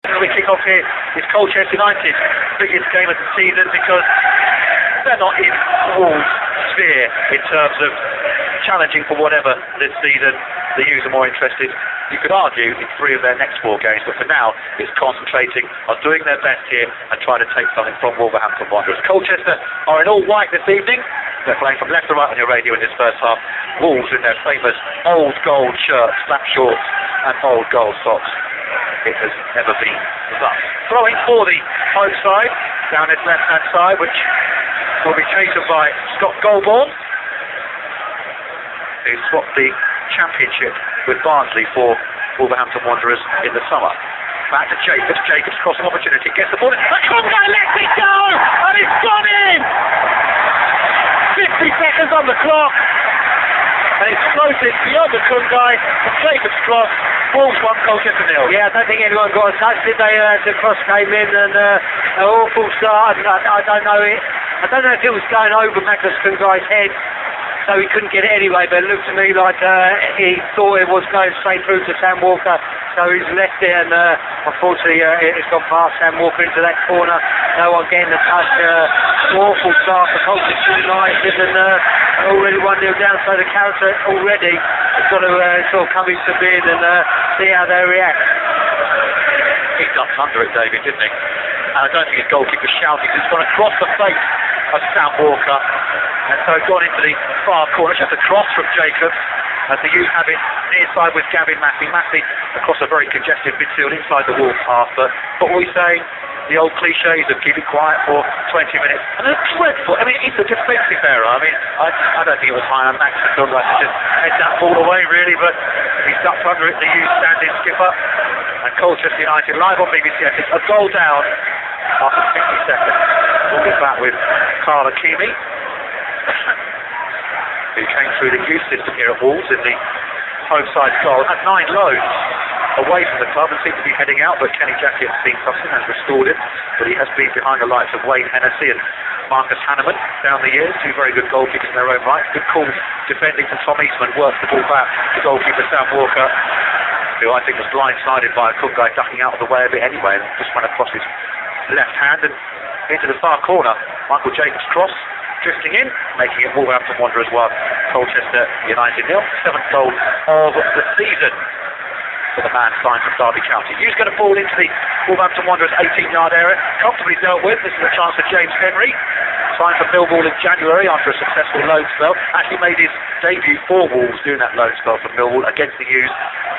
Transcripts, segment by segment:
We kick off here is Colchester United's biggest game of the season because they're not in Wolves' sphere in terms of challenging for whatever this season. The U's are more interested, you could argue, in 3 of their next 4 games, but for now it's concentrating on doing their best here and trying to take something from Wolverhampton Wanderers. Colchester are in all white this evening. They're playing from left to right on your radio in this first half. Wolves in their famous old gold shirts, black shorts and old gold socks. It has never been thus. Throwing for the home side, down his left-hand side, which will be taken by Scott Goldborn, who swapped the championship with Barnsley for Wolverhampton Wanderers in the summer. Back to Jacobs. Jacobs crossing opportunity, gets the ball in. The Congo lets it go, and it's gone in! 50 seconds on the clock, and it's floated beyond the Kungai, and Jacobs cross. Wolves 1, Colchester 0. Yeah, I don't think anyone got a touch, did they? The cross came in, and an awful start. I don't know it. I don't know if it was going over Magnus Kungai's head, so he couldn't get it anyway, but it looked to me like he thought it was going straight through to Sam Walker, so he's left it, and unfortunately it's gone past Sam Walker into that corner. No one getting a touch. Awful start for Colchester United, and already 1-0 down, so the character already has got to sort of come into being and see how they react. He ducked under it, David, didn't he? And I don't think his goalkeeper shouted. It's gone across the face of Sam Walker, and so gone into the far corner. Just a cross from Jacobs, as the U's have it near side with Gavin Massey. Massey across a very congested midfield inside the Wolves half. But what were we saying? The old cliches of keep it quiet for 20 minutes. And it's dreadful. I mean, it's a defensive error. I mean, I don't think it was high on Max. It looked like to just head that ball away, really, but he's ducked under it. The U's standing skipper. And Colchester United live on BBC. It's a goal down after 60 seconds. We'll be back with Carl Akimi, who came through the youth system here at Wolves in the home side goal. Had 9 loads away from the club and seemed to be heading out, but Kenny Jackett has seen something, has restored him. But he has been behind the likes of Wayne Hennessy and Marcus Hanneman down the years, 2 very good goalkeepers in their own right. Good calls defending from Tom Eastman, works the ball back to goalkeeper Sam Walker, who I think was blindsided by a Kungai ducking out of the way a bit anyway, and just went across his left hand and into the far corner. Michael Jacobs cross, drifting in, making it Wolverhampton Wanderers 1, Colchester United 0. 7th goal of the season for the man signed from Derby County. Who's going to fall into the Wolverhampton Wanderers 18-yard area? Comfortably dealt with. This is a chance for James Henry, signed for Millwall in January after a successful loan spell. Actually made his debut for Wolves doing that loan spell for Millwall against the U's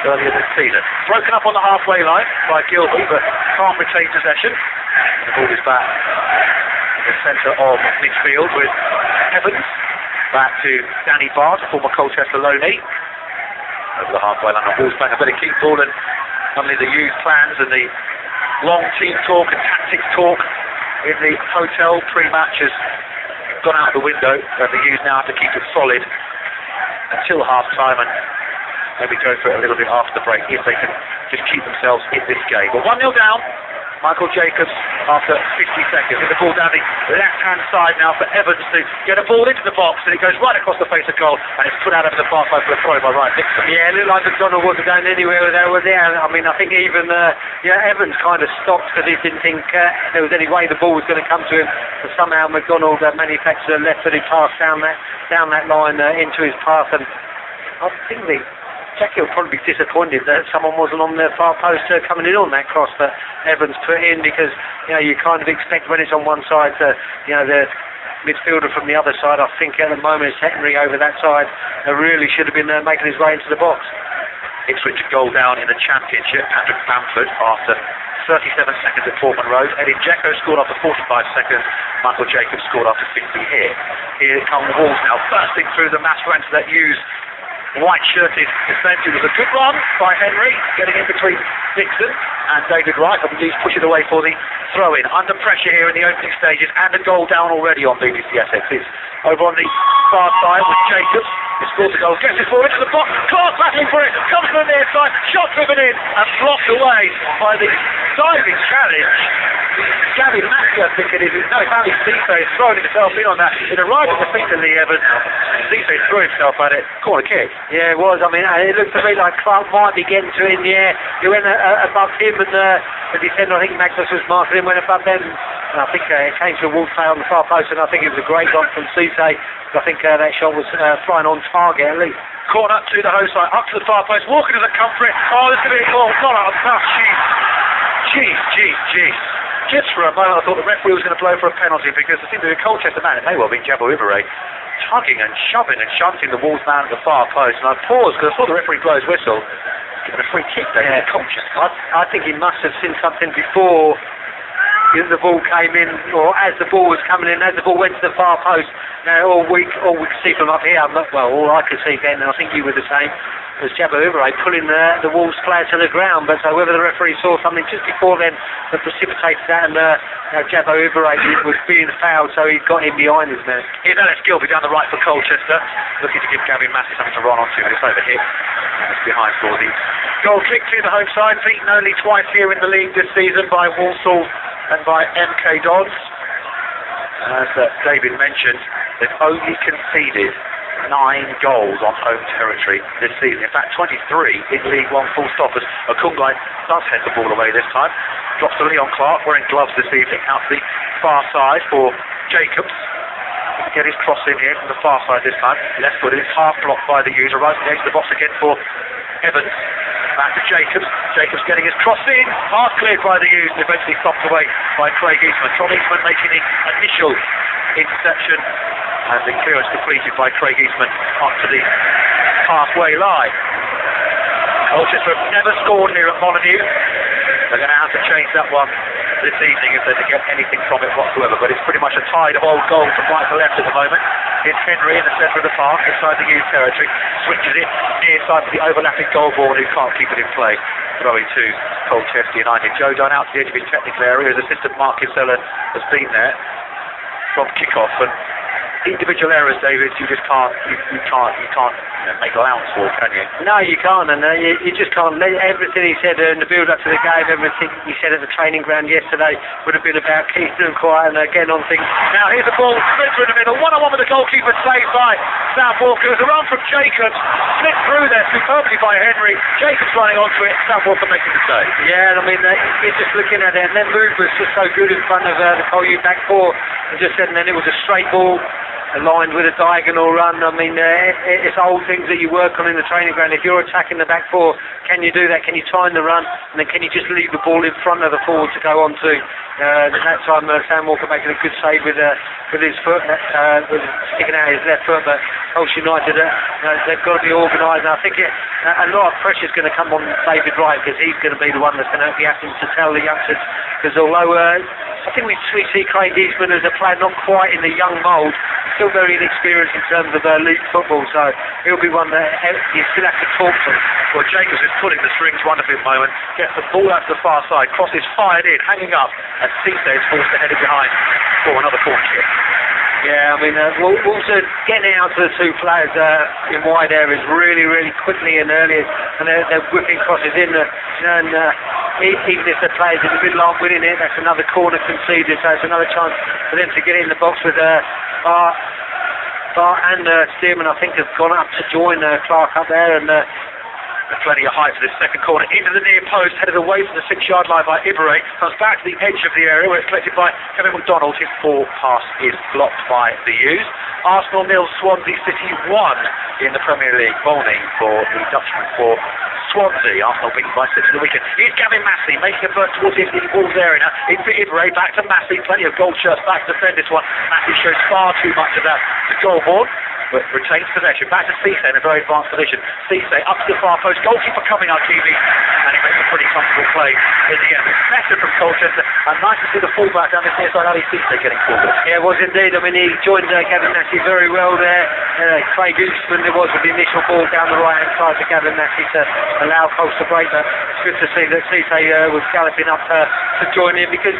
earlier this season. Broken up on the halfway line by Gilby, but can't retain possession. The ball is back in the centre of midfield with Evans. Back to Danny Bard, former Colchester loanee. Over the halfway line, the Wolves playing a bit of keep ball, and only the youth plans and the long team talk and tactics talk in the hotel pre-match has gone out the window, and the youth now have to keep it solid until half-time and maybe go for it a little bit after the break if they can just keep themselves in this game. But 1-0 down. Michael Jacobs after 50 seconds. With the ball down the left-hand side now for Evans to get a ball into the box, and it goes right across the face of goal, and it's put out over the far side for a throw by Ryan Nixon. Yeah, it looked like McDonald wasn't going anywhere with that. I mean, I think even Evans kind of stopped because he didn't think there was any way the ball was going to come to him. But somehow McDonald manufactured a left-footed pass down that line into his path, and I think Jackie will probably be disappointed that someone wasn't on the far post coming in on that cross that Evans put in, because you kind of expect when it's on one side the midfielder from the other side. I think at the moment it's Henry over that side really should have been making his way into the box. Ipswich goal down in the Championship. Patrick Bamford after 37 seconds at Portman Road. Eddie Dzeko scored after 45 seconds. Michael Jacobs scored after 50 here. Here come the Wolves now, bursting through the mass ranks that use white-shirted defence. It was a good run by Henry, getting in between Dixon and David Wright, but the Leeds push it away for the throw-in. Under pressure here in the opening stages, and a goal down already on BBC Essex. It's over on the far side with Jacobs. He scores a goal, gets it forward into the box, Clark battling for it, comes from the near side, shot driven in and blocked away by the diving challenge Gavin Massey, I think it is. No, it's Ali Cisse has thrown himself in on that. It arrived at the feet of Lee Evans. Cisse threw himself at it. Corner kick. Yeah, it was. I mean, it looked to me like Clark might be getting to it in the air. He went above him, and the defender, I think Magnus was marking him, went above them. And I think it came to a wall play on the far post, and I think it was a great one from Cisse. I think that shot was flying on target at least. Corner to the host side, up to the far post. Walker doesn't come for it. Oh, there's going to be a goal. Not out of touch. Jeez. Just for a moment, I thought the referee was going to blow for a penalty because it seemed to be a Colchester man. It may well be Jabbo Ibere tugging and shoving and shunting the Wolves man at the far post. And I paused because I saw the referee blow his whistle. Given a free kick there to Colchester. I think he must have seen something before the ball came in, or as the ball was coming in, as the ball went to the far post. Now all we could see from up here, well, all I could see then, and I think you were the same, was Jabbo Ibere pulling the Wolves player to the ground. But so whether the referee saw something just before then that precipitated that, and Jabbo Ibere was being fouled, so he got him behind his man. Here's Alex Gilby down the right for Colchester, looking to give Gavin Massey something to run onto, but it's over hit. And it's behind for the goal kick to the home side, beaten only twice here in the league this season by Walsall and by MK Dons. As David mentioned, they've only conceded 9 goals on home territory this season. In fact, 23 in League One full stop, as Okungai does head the ball away this time. Drops to Leon Clark, wearing gloves this evening, out to the far side for Jacobs. Get his cross in here from the far side this time. Left foot is half blocked by the user, right to the edge of the box again for Evans. Back to Jacobs. Jacobs getting his cross in. Half cleared by the user, and eventually stopped away by Craig Eastman. Tom Eastman making the initial interception, and the clearance completed by Craig Eastman up to the halfway line. Colchester have never scored here at Molyneux. They're going to have to change that one this evening if they're to get anything from it whatsoever, but it's pretty much a tide of old goals from right to left at the moment. It's Henry in the centre of the park, inside the youth territory, switches it near side to the overlapping goal ball, who can't keep it in play. Throwing to Colchester United. Joe Dunn out to the edge of his technical area. His assistant Mark Kinsella has been there from kick-off, and individual errors, David, you just can't make allowance for, can you? No, you can't, and you just can't. Everything he said in the build-up to the game, everything he said at the training ground yesterday would have been about keeping them quiet and getting on things. Now here's the ball, Spencer in the middle, one-on-one with the goalkeeper, saved by Sam Walker. There's a run from Jacobs, slid through there superbly by Henry. Jacobs running onto it, Sam Walker making the save. Yeah, I mean, you're just looking at it, and their move was just so good in front of the Colchester back four. And then it was a straight ball, aligned with a diagonal run. I mean, it's old things that you work on in the training ground. If you're attacking the back four, can you do that? Can you time the run? And then can you just leave the ball in front of the forward to go on to? That time, Sam Walker making a good save with his foot, with sticking out his left foot. But Colchester United, they've got to be organised. And I think a lot of pressure is going to come on David Wright, because he's going to be the one that's going to be having to tell the youngsters. Because although I think we see Craig Eastman as a player not quite in the young mould, still very inexperienced in terms of league football, so he'll be one that you still have to talk to. Well, Jacobs is pulling the strings wonderfully at the moment, gets the ball out to the far side, crosses fired in, hanging up, and Cisse is forced to head it behind for another corner kick. Yeah, I mean, Wolves are getting out to the two players in wide areas really, really quickly and early, and they're whipping crosses in, and even if the players in the middle aren't winning it, that's another corner conceded, so it's another chance for them to get in the box with Bart and Stearman, I think, have gone up to join Clark up there, and there's plenty of height for this second corner, into the near post, headed away from the 6-yard line by Ibere, comes back to the edge of the area where it's collected by Kevin McDonald. His ball pass is blocked by the U's. Arsenal 0, Swansea City 1 in the Premier League. Bowling for the Dutchman for Swansea. Arsenal beaten by 6 in the weekend. Here's Gavin Massey making a burst towards the Wolves area now. In for Ibere, back to Massey, plenty of gold shirts back to defend this one. Massey shows far too much of that to goal board, but retains possession. Back to Cisse in a very advanced position. Cisse up to the far post. Goalkeeper coming out, TV, and he makes a pretty comfortable play in the end. It's better from Colchester, and nice to see the fullback down this near side, Ali Cisse, getting forward. Yeah, it was indeed. I mean, he joined Gavin Massey very well there. Craig Eastman, it was with the initial ball down the right-hand side to Gavin Massey to allow Colchester to break, but it's good to see that Cisse was galloping up to join in, because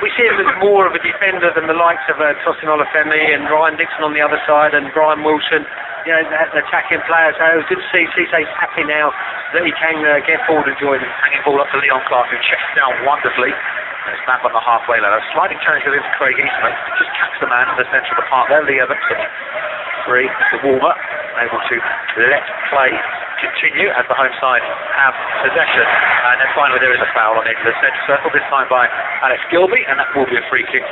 we see him as more of a defender than the likes of Tosin Olufemi and Ryan Dixon on the other side, and Brian Wilson, attacking players. So it was good to see Cisse's happy now that he can get forward and join him. Hanging ball up to Leon Clark, who checks down wonderfully. And it's back on the halfway line. A sliding challenge with him to Craig Eastman. Just catch the man in the centre of the park there. Lee Evans, free. Mr. Walmer, able to let play continue as the home side have possession. And then finally there is a foul on the edge of the centre circle, this time by Alex Gilby, and that will be a free kick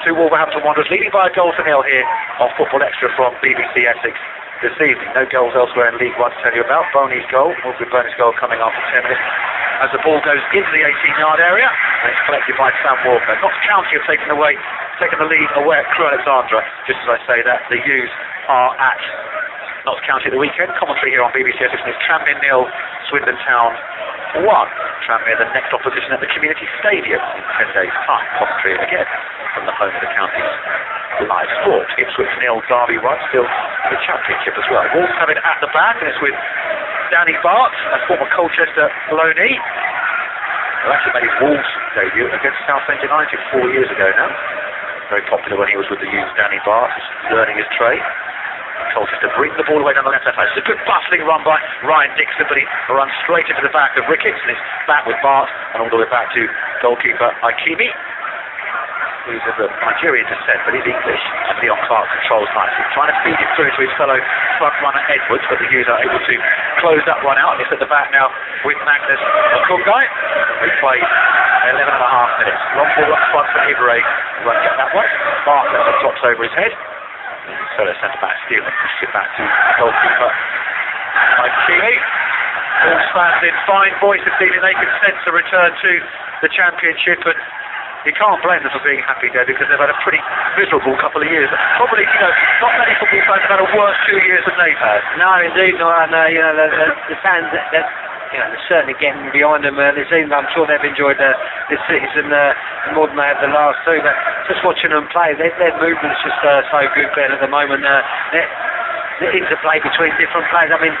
to Wolverhampton Wanderers, leading by a goal to nil here on Football Extra from BBC Essex this evening. No goals elsewhere in League One to tell you about. Boney's goal, Wolverhampton Boney's goal coming after 10 minutes as the ball goes into the 18-yard area, and it's collected by Sam Walker. Notts County have taken the lead away at Crewe Alexandra. Just as I say that, the U's are at Notts County at the weekend. Commentary here on BBC Essex is Tranmere 0, Swindon Town 1. Tranmere the next opposition at the Community Stadium in 10 days' time. Commentary again from the home of the county's live sport. Ipswich 0, Derby 1, still the championship as well. Wolves have it at the back, and it's with Danny Bart, a former Colchester loanee, who actually made his Wolves debut against Southend United 4 years ago now. Very popular when he was with the youth, Danny Bart, learning his trade. Colchester bring the ball away down the left-hand side. It's a good bustling run by Ryan Dixon, but he runs straight into the back of Ricketts, and it's back with Bart, and all the way back to goalkeeper Ikemi, who's of Nigerian descent, but he's English, and Leon Clark controls nicely. Trying to feed it through to his fellow front runner Edwards, but the Hughes are able to close that one out. It's at the back now with Magnus Okungai, who plays 11 and a half minutes. Long ball up front for Ibre, who won't get that one. Bartlett drops over his head. Fellow centre-back stealing, pushed it back to goalkeeper Ikemi. All fans in fine voice this evening. They can sense a return to the championship, and you can't blame them for being happy there, because they've had a pretty miserable couple of years. Probably, not many football fans have had a worse 2 years than they've had. No, indeed not. And the fans, they're certainly getting behind them this evening. I'm sure they've enjoyed this season more than they have the last two. But just watching them play, their movement's just so good, Ben, at the moment. The interplay between different players. I mean,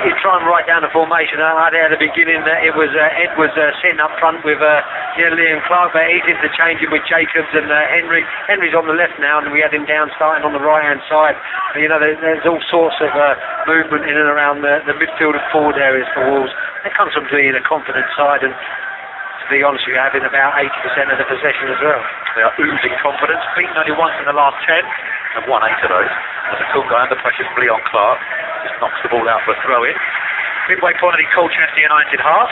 you try and write down the formation. At the beginning, it was Edwards sitting up front with Liam Clark, but he's interchanging with Jacobs and Henry. Henry's on the left now, and we had him down starting on the right-hand side. And, there's all sorts of movement in and around the midfield and forward areas for Wolves. That comes from being a confident side, and to be honest with you, having about 80% of the possession as well. They are oozing confidence, beaten only once in the last 10, and won 8 of those. As a cool guy under pressure from Leon Clark, just knocks the ball out for a throw-in. Midway point of the Colchester United half.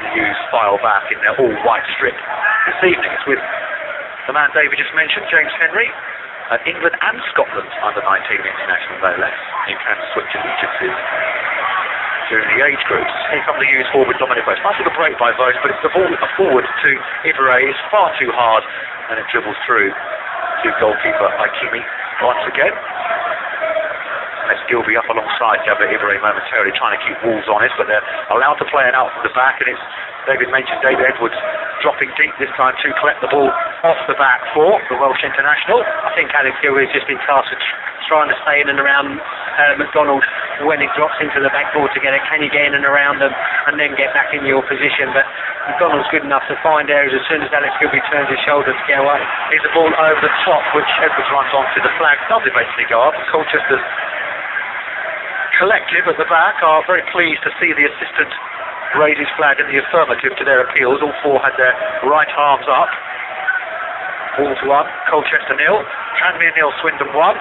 The U's file back in their all-white strip this evening. It's with the man David just mentioned, James Henry, England and Scotland under-19 international, no less. You can switch allegiances during the age groups. Here come the U's forward dominant post. Nice little break by Vose, but it's the ball forward to Ibre. It's far too hard, and it dribbles through to goalkeeper Ikemi once again. Let's Gilby up alongside Jabba Ibre momentarily, trying to keep Wolves honest, but they're allowed to play it out from the back, and it's David mentioned David Edwards dropping deep this time to collect the ball off the back for the Welsh international. I think Alex Gilby's just been tasked with trying to stay in and around McDonald when it drops into the backboard together. Can you get in and around them and then get back in your position? But McDonald's good enough to find areas as soon as Alex Gilby turns his shoulder to get away. Here's the ball over the top, which Edwards runs onto the flag. Does eventually go up. Colchester's collective at the back are very pleased to see the assistant raise his flag in the affirmative to their appeals. All four had their right arms up. Wolves 1, Colchester 0, Tranmere 0, Swindon 1,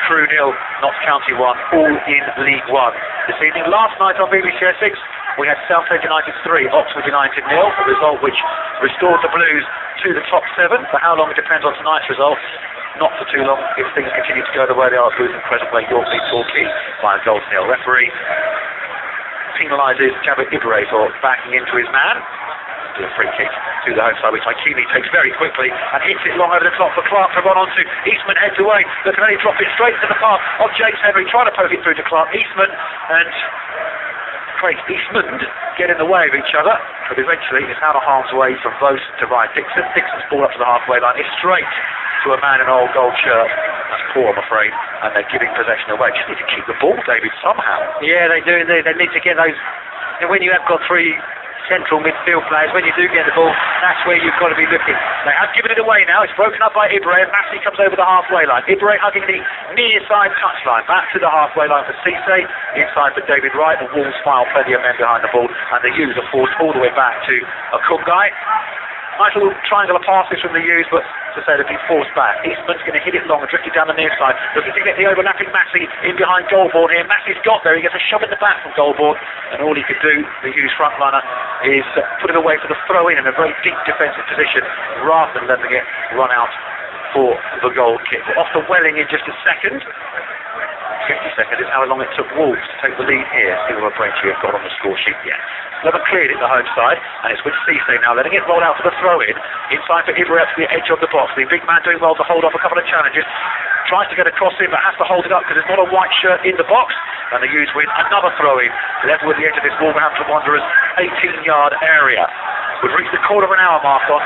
Crewe 0, Notts County 1, all in League 1 this evening. Last night on BBC Essex, we had Southend United 3, Oxford United 0, a result which restored the Blues to the top 7. For how long it depends on tonight's result. Not for too long if things continue to go the way they are. Blues in present way, York lead Torquay by a goal to nil. Referee penalises Jabba Ibre for backing into his man. Do a free kick to the home side, which Ikemi takes very quickly and hits it long over the top for Clark to run on to. Eastman heads away. Look at he drop it straight to the path of James Henry, trying to poke it through to Clark. Eastman and Craig Eastman get in the way of each other, but eventually it's out of harm's way from Vose to Ryan Dixon. Dixon's ball up to the halfway line. It's straight to a man in an old gold shirt. That's poor, I'm afraid, and they're giving possession away. Just need to keep the ball, David, somehow. Yeah, they do indeed. They need to get those. And when you have got three central midfield players, when you do get the ball, that's where you've got to be looking. They have given it away now. It's broken up by Ibre, and Massey comes over the halfway line. Ibre hugging the near side touchline. Back to the halfway line for Cisse. Inside for David Wright. The Wolves file plenty of men behind the ball, and the U's are forced all the way back to Okungai. Nice little triangular passes from the U's, but to say they've been forced back. Eastman's going to hit it long and drift it down the near side. Looking to get the overlapping Massey in behind Goalbourne here. Massey's got there. He gets a shove in the back from Goalbourne, and all he could do, the U's front runner, is put it away for the throw in a very deep defensive position rather than letting it run out for the goal kick. Off to Welling in just a second. 50 seconds is how long it took Wolves to take the lead here. See what Braintree have got on the score sheet yet. Never cleared it the home side, and it's with Cisse now letting it roll out for the throw-in. Inside for Ibra to the edge of the box. The big man doing well to hold off a couple of challenges. Tries to get across in, but has to hold it up because there's not a white shirt in the box. And the U's win another throw-in, level with the edge of this Wolverhampton Wanderers 18-yard area. We've reached the quarter of an hour mark on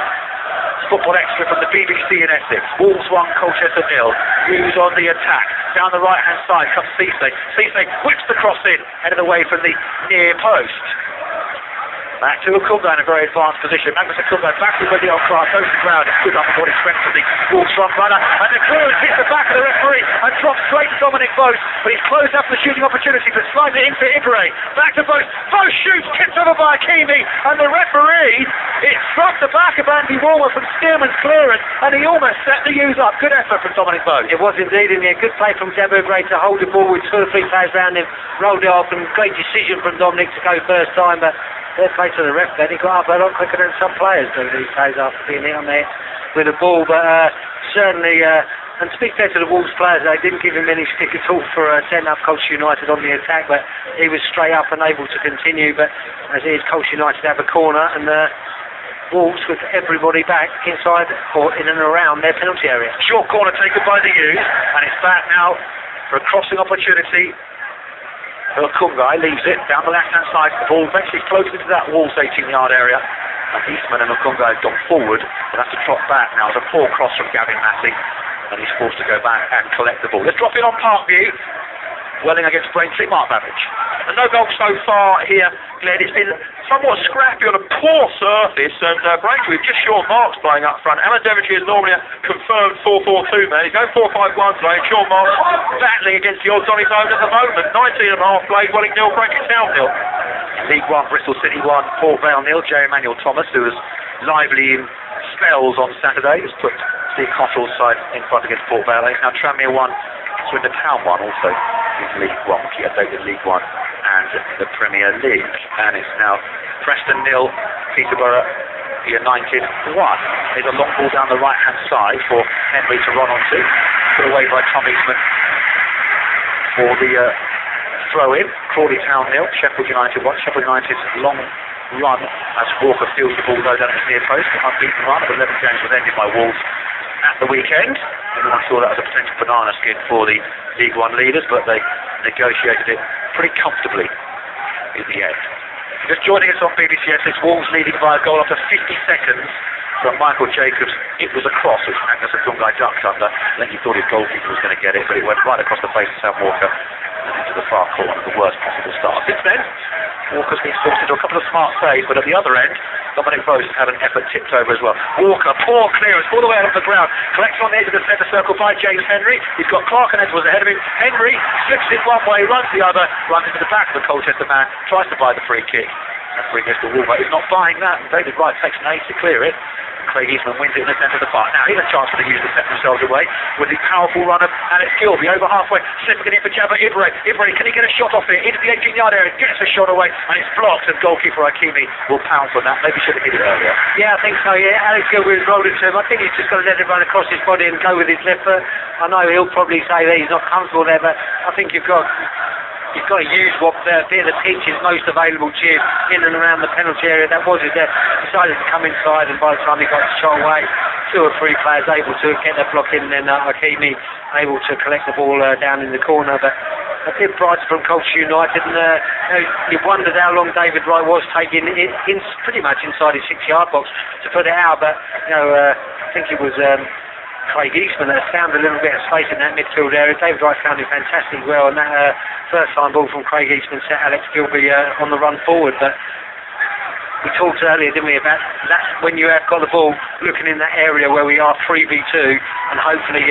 Football Extra from the BBC in Essex. Wolves 1, Colchester 0. U's on the attack. Down the right-hand side comes Cisse. Cisse whips the cross in, headed away from the near post. Back to Akunga in a very advanced position. Magnus Akunga back to Willie O'Craft, goes to the ground. It's good up body strength of the Wolves front runner. And the clearance hits the back of the referee and drops straight to Dominic Bose. But he's closed up the shooting opportunity, but slides it in for Ibre. Back to Bose. Bose shoots, tipped over by Akimi. And the referee, it struck the back of Andy Warmer from Stearman's clearance. And he almost set the U's up. Good effort from Dominic Bose. It was indeed, and a good play from Jabba Gray to hold the ball with 2 or 3 players around him. Rolled it off, and great decision from Dominic to go first time. But fair play to the ref then. He got up a lot quicker than some players do these days after being hit on the head with a ball. But certainly, and to be fair to the Wolves players, they didn't give him any stick at all for setting up Colchester United on the attack. But he was straight up and able to continue. But as it is, Colchester United have a corner, and Wolves with everybody back inside or in and around their penalty area. Short corner taken by the U's, and it's back now for a crossing opportunity. Akunga leaves it down the left-hand side. The ball eventually floats into that Wolves 18-yard area. And Eastman and Akunga have gone forward. They'll have to drop back now. It's a poor cross from Gavin Massey, and he's forced to go back and collect the ball. Let's drop in on Parkview. Welling against Braintree, Mark Babbage. And no goal so far here, Glenn. It's been somewhat scrappy on a poor surface, and Braintree with just short marks playing up front. Alan Devonshire is normally a confirmed 4-4-2 man. He's going 4-5-1 today, and short marks battling against the odds on his own at the moment. 19.5 plays, Welling 0, Braintree Town 0. League 1, Bristol City 1, Port Vale 0. J. Emmanuel Thomas, who was lively in spells on Saturday, has put Steve Cottrell's side in front against Port Vale. It's now Tranmere 1, Swindon Town 1 also in League 1. We keep updated League 1 and the Premier League. And it's now Preston 0, Peterborough United 1. There's a long ball down the right-hand side for Henry to run onto. Put away by Tom Eastman for the throw-in. Crawley Town 0, Sheffield United 1. Sheffield United's long run as Walker fields the ball low down at his near post. An unbeaten run of 11 games was ended by Wolves at the weekend. Everyone saw that as a potential banana skin for the League 1 leaders, but they negotiated it pretty comfortably in the end. Just joining us on BBC Essex, Wolves leading by a goal after 50 seconds from Michael Jacobs. It was a cross which Magnus Akunga ducked under. I think he thought his goalkeeper was going to get it, but it went right across the face of Sam Walker and into the far corner. The worst possible start. Since then, Walker's been forced into a couple of smart saves, but at the other end, Dominic Bose has had an effort tipped over as well. Walker, poor clearance, all the way out of the ground. Collects on the edge of the centre circle by James Henry. He's got Clark and Edwards ahead of him. Henry flips it one way, runs the other, runs into the back of the Colchester man, tries to buy the free kick. That free gets to Wolver. He's not buying that. David Wright takes an ace to clear it. Craig Eastman wins it in the centre of the park. Now, here's a chance for the U's to set themselves away with the powerful run of Alex Gilby over halfway. Slipping it in for Jabba Ibre. Ibre, can he get a shot off it? Into the 18-yard area. Gets a shot away, and it's blocked, and goalkeeper Akimi will pounce on that. Maybe should have hit it earlier. Yeah, I think so, yeah. Alex Gilby has rolled it to him. I think he's just got to let it run across his body and go with his left foot. I know he'll probably say that he's not comfortable there, but I think you've got to use what bit of the pitch is most available to you in and around the penalty area. That was it there. Decided to come inside, and by the time he got the shot away, 2 or 3 players able to get that block in, and then Akimi able to collect the ball down in the corner. But a bit bright from Colchester United, and you wondered how long David Wright was taking it in pretty much inside his 6-yard box to put it out. But I think it was Craig Eastman that found a little bit of space in that midfield area. David Wright found it fantastic well, and that first time ball from Craig Eastman set Alex Gilby on the run forward. But we talked earlier, didn't we, about that's when you have got the ball looking in that area where we are 3v2, and hopefully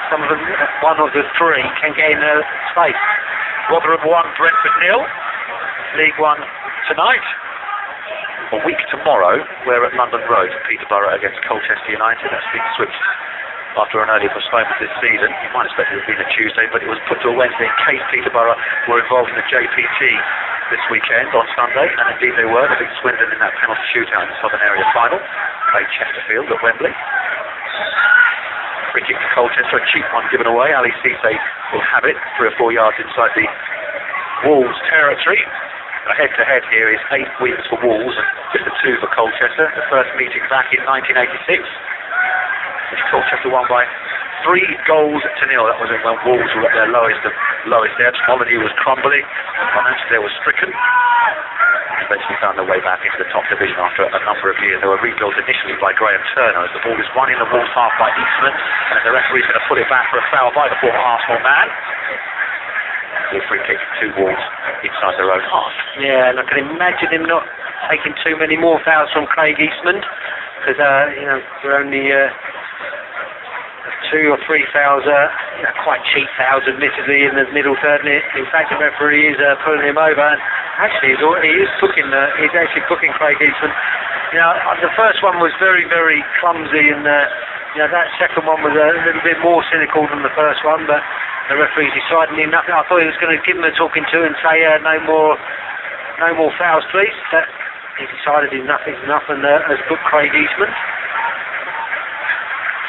some of them, one of the 3 can get in space. Rotherham 1, Brentford 0. League 1 tonight. a week tomorrow, we're at London Road, Peterborough against Colchester United. That's been switched after an early postponement this season. You might expect it would have been a Tuesday, but it was put to a Wednesday in case Peterborough were involved in the JPT this weekend on Sunday, and indeed they were. They beat Swindon in that penalty shootout in the Southern Area final. Played Chesterfield at Wembley. Free kick to Colchester, a cheap one given away. Ali Cisse will have it 3 or 4 yards inside the Wolves territory. The head-to-head here is 8 wins for Wolves and just a 2 for Colchester. The first meeting back in 1986, which Colchester won by 3 goals to 0. That was when Wolves were at their lowest ebbs. Molyneux was crumbling, financially they were stricken. Eventually found their way back into the top division after a number of years. They were rebuilt initially by Graham Turner as the ball is won in the Wolves half by Eastman, and the referee's going to put it back for a foul by the former Arsenal man. A free kick to Wolves inside their own half. Yeah, and I can imagine him not taking too many more fouls from Craig Eastman, because we're only 2 or 3 fouls, quite cheap fouls admittedly in the middle third. In fact, the referee is pulling him over, and actually he's actually booking Craig Eastman. The first one was very, very clumsy, and that second one was a little bit more cynical than the first one, but the referee decided nothing. I thought he was going to give him a talking to and say no more fouls please, but he decided nothing's enough and has booked Craig Eastman.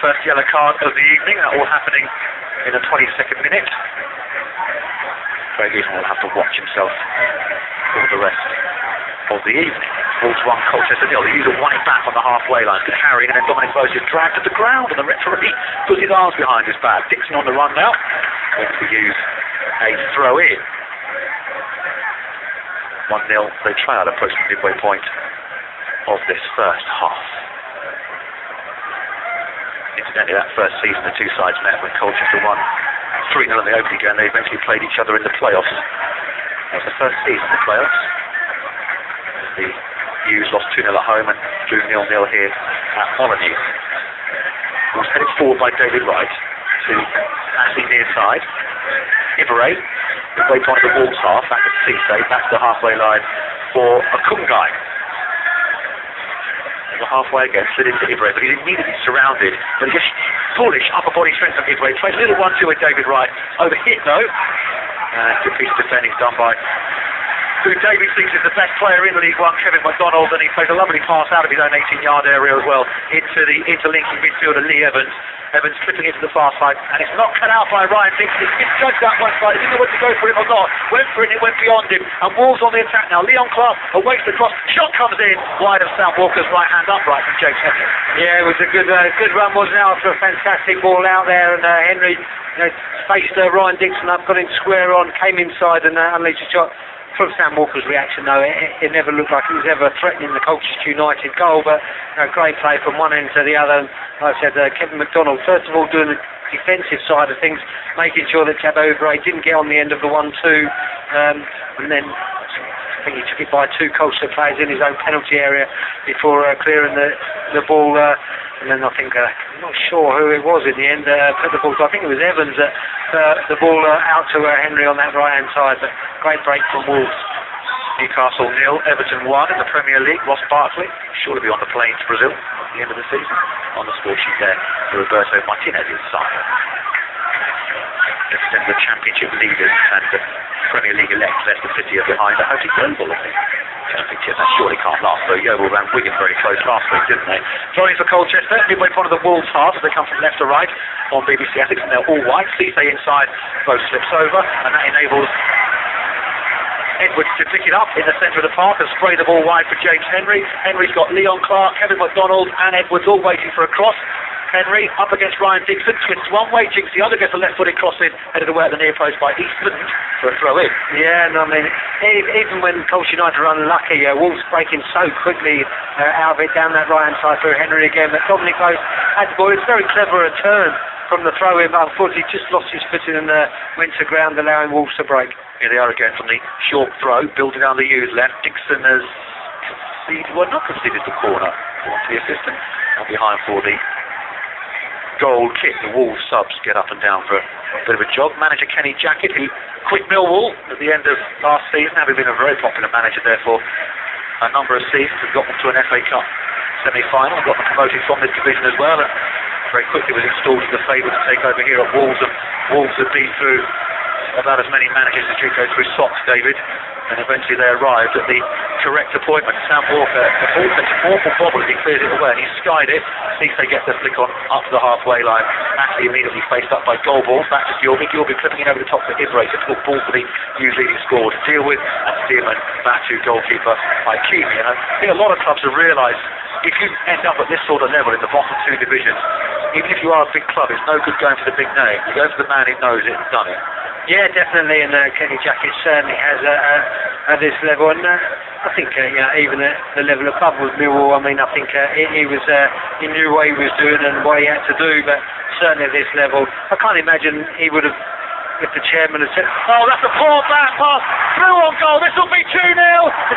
First yellow card of the evening, that all happening in the 22nd minute. Craig Eastman will have to watch himself for the rest of the evening. Wolves 1, Colchester 0. The user won it back on the halfway line, carrying, and then Dominic Bose is dragged to the ground, and the referee puts his arms behind his back. Dixon on the run now, going to use a throw in. 1-0, they trail approaching the midway point of this first half. Incidentally, that first season the two sides met when Colchester won 3-0 in the opening game. They eventually played each other in the playoffs. That was the first season of the playoffs. The Hughes lost 2-0 at home and drew 0-0 here at Molyneux. It was headed forward by David Wright to Ashley near side. Ivory, midway point of the Wolves half, back to Cisse, back to the halfway line for a Kungai. Halfway again, slid into Ivory, but he's immediately surrounded. But he just bullish upper body strength of Ivory. Plays a little 1-2 with David Wright. Overhit though. Good piece of defending done by who David thinks is the best player in League One, Kevin McDonald, and he plays a lovely pass out of his own 18-yard area as well into the interlinking midfielder Lee Evans. Evans clipping into the far side, and it's not cut out by Ryan Dixon. He's judged that one side. He didn't know whether to go for it or not. Went for it, and it went beyond him. And Wolves on the attack now. Leon Clark awaits the cross. Shot comes in wide of Sam Walker's right hand upright from James Henry. Yeah, it was a good run, wasn't it, after a fantastic ball out there, and Henry faced Ryan Dixon up, got him square on, came inside and unleashed a shot. From Sam Walker's reaction, though, it never looked like it was ever threatening the Colchester United goal, but great play from one end to the other. Like I said, Kevin McDonald, first of all, doing the defensive side of things, making sure that Chad Overay didn't get on the end of the 1-2, and then I think he took it by 2 Colchester players in his own penalty area before clearing the ball. And then I think, I'm not sure who it was in the end, put the ball to, I think it was Evans that the ball out to Henry on that right hand side, but great break from Wolves. Newcastle 0, Everton 1 in the Premier League. Ross Barkley, sure to be on the plane to Brazil at the end of the season. On the score sheet there, Roberto Martinez's side. Represent the Championship leaders and the Premier League elects Leicester City are behind the Houghton Yeovil, I think. Championship, that surely can't last, though. Yeovil ran Wigan very close last week, didn't they? Throwing for Colchester, midway point of the Wolves half as they come from left to right on BBC Essex, and they're all white. Cisse inside, both slips over, and that enables Edwards to pick it up in the centre of the park and spray the ball wide for James Henry. Henry's got Leon Clark, Kevin McDonald and Edwards all waiting for a cross. Henry up against Ryan Dixon, twists one way, jinks the other, gets a left-footed cross in, headed away at the near post by Eastman for a throw-in. Yeah, and I mean, even when Colchester United are unlucky, Wolves breaking so quickly out of it down that right-hand side through Henry again, but Dominic Bose had the ball. It's very clever a turn from the throw-in, but unfortunately just lost his footing and went to ground, allowing Wolves to break. Here they are again from the short throw, building down the Hughes left. Dixon has not conceded the corner. The assistant behind for the goal kick. The Wolves subs get up and down for a bit of a jog. Manager Kenny Jackett, who quit Millwall at the end of last season, having been a very popular manager there for a number of seasons. We've got them to an FA Cup semi-final. We've got them promoted from this division as well, and very quickly was installed as the favourite to take over here at Wolves, and Wolves have been through about as many managers as you go through socks, David, and eventually they arrived at the correct appointment. Sam Walker, the ball takes an awful bobble as he clears it away, and he's skied it. Ceesay gets the flick on up to the halfway line. Ashley immediately faced up by Goldballs, back to Gilby. Gilby clipping it over the top for Ibrahim. Difficult ball for the News leading score to deal with, and Stearman back to goalkeeper Ikemi. And I think a lot of clubs have realised if you end up at this sort of level in the bottom two divisions, even if you are a big club, it's no good going for the big name. You go for the man who knows it and done it. Yeah, definitely, and Kenny Jackett certainly has at this level, and I think even at the level above with Millwall, I mean, I think he knew what he was doing and what he had to do, but certainly at this level, I can't imagine he would have, if the chairman had said, oh, that's a poor back pass, through on goal, this will be 2-0,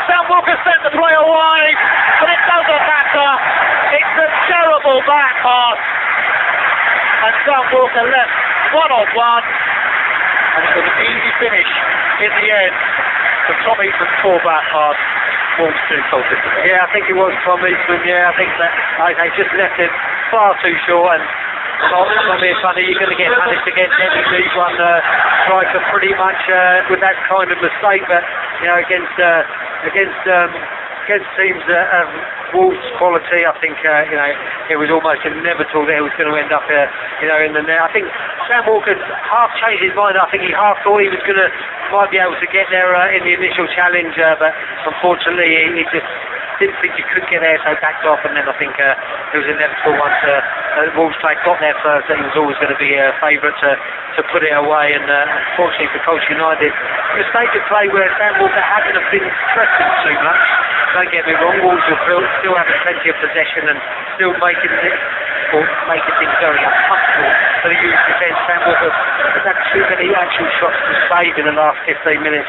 Sam Walker sent the play away, but it doesn't matter, it's a terrible back pass, and Sam Walker left 1-on-1, and it was an easy finish in the end for Tom Eastman's poor back pass. Wolves 2, Colchester. Yeah, I think it was Tom Eastman. Yeah, I think that they just left it far too short, and it's not being funny. You're going to get punished against any League One striker pretty much with that kind of mistake. But against teams that have Wolves quality, I think it was almost inevitable that it was going to end up in the net. I think Sam Walker half changed his mind. I think he half thought he was might be able to get there in the initial challenge, but unfortunately he just didn't think he could get there, so backed off, and then I think it was inevitable once Wolves played got there first that he was always going to be a favourite to put it away, and unfortunately for Colchester United, the stage of play where Sam Walker hadn't have been pressing too much. Don't get me wrong, Wolves will still having plenty of possession and still making things very uncomfortable for the youth defence. Sam Walker has had too many actual shots to save in the last 15 minutes.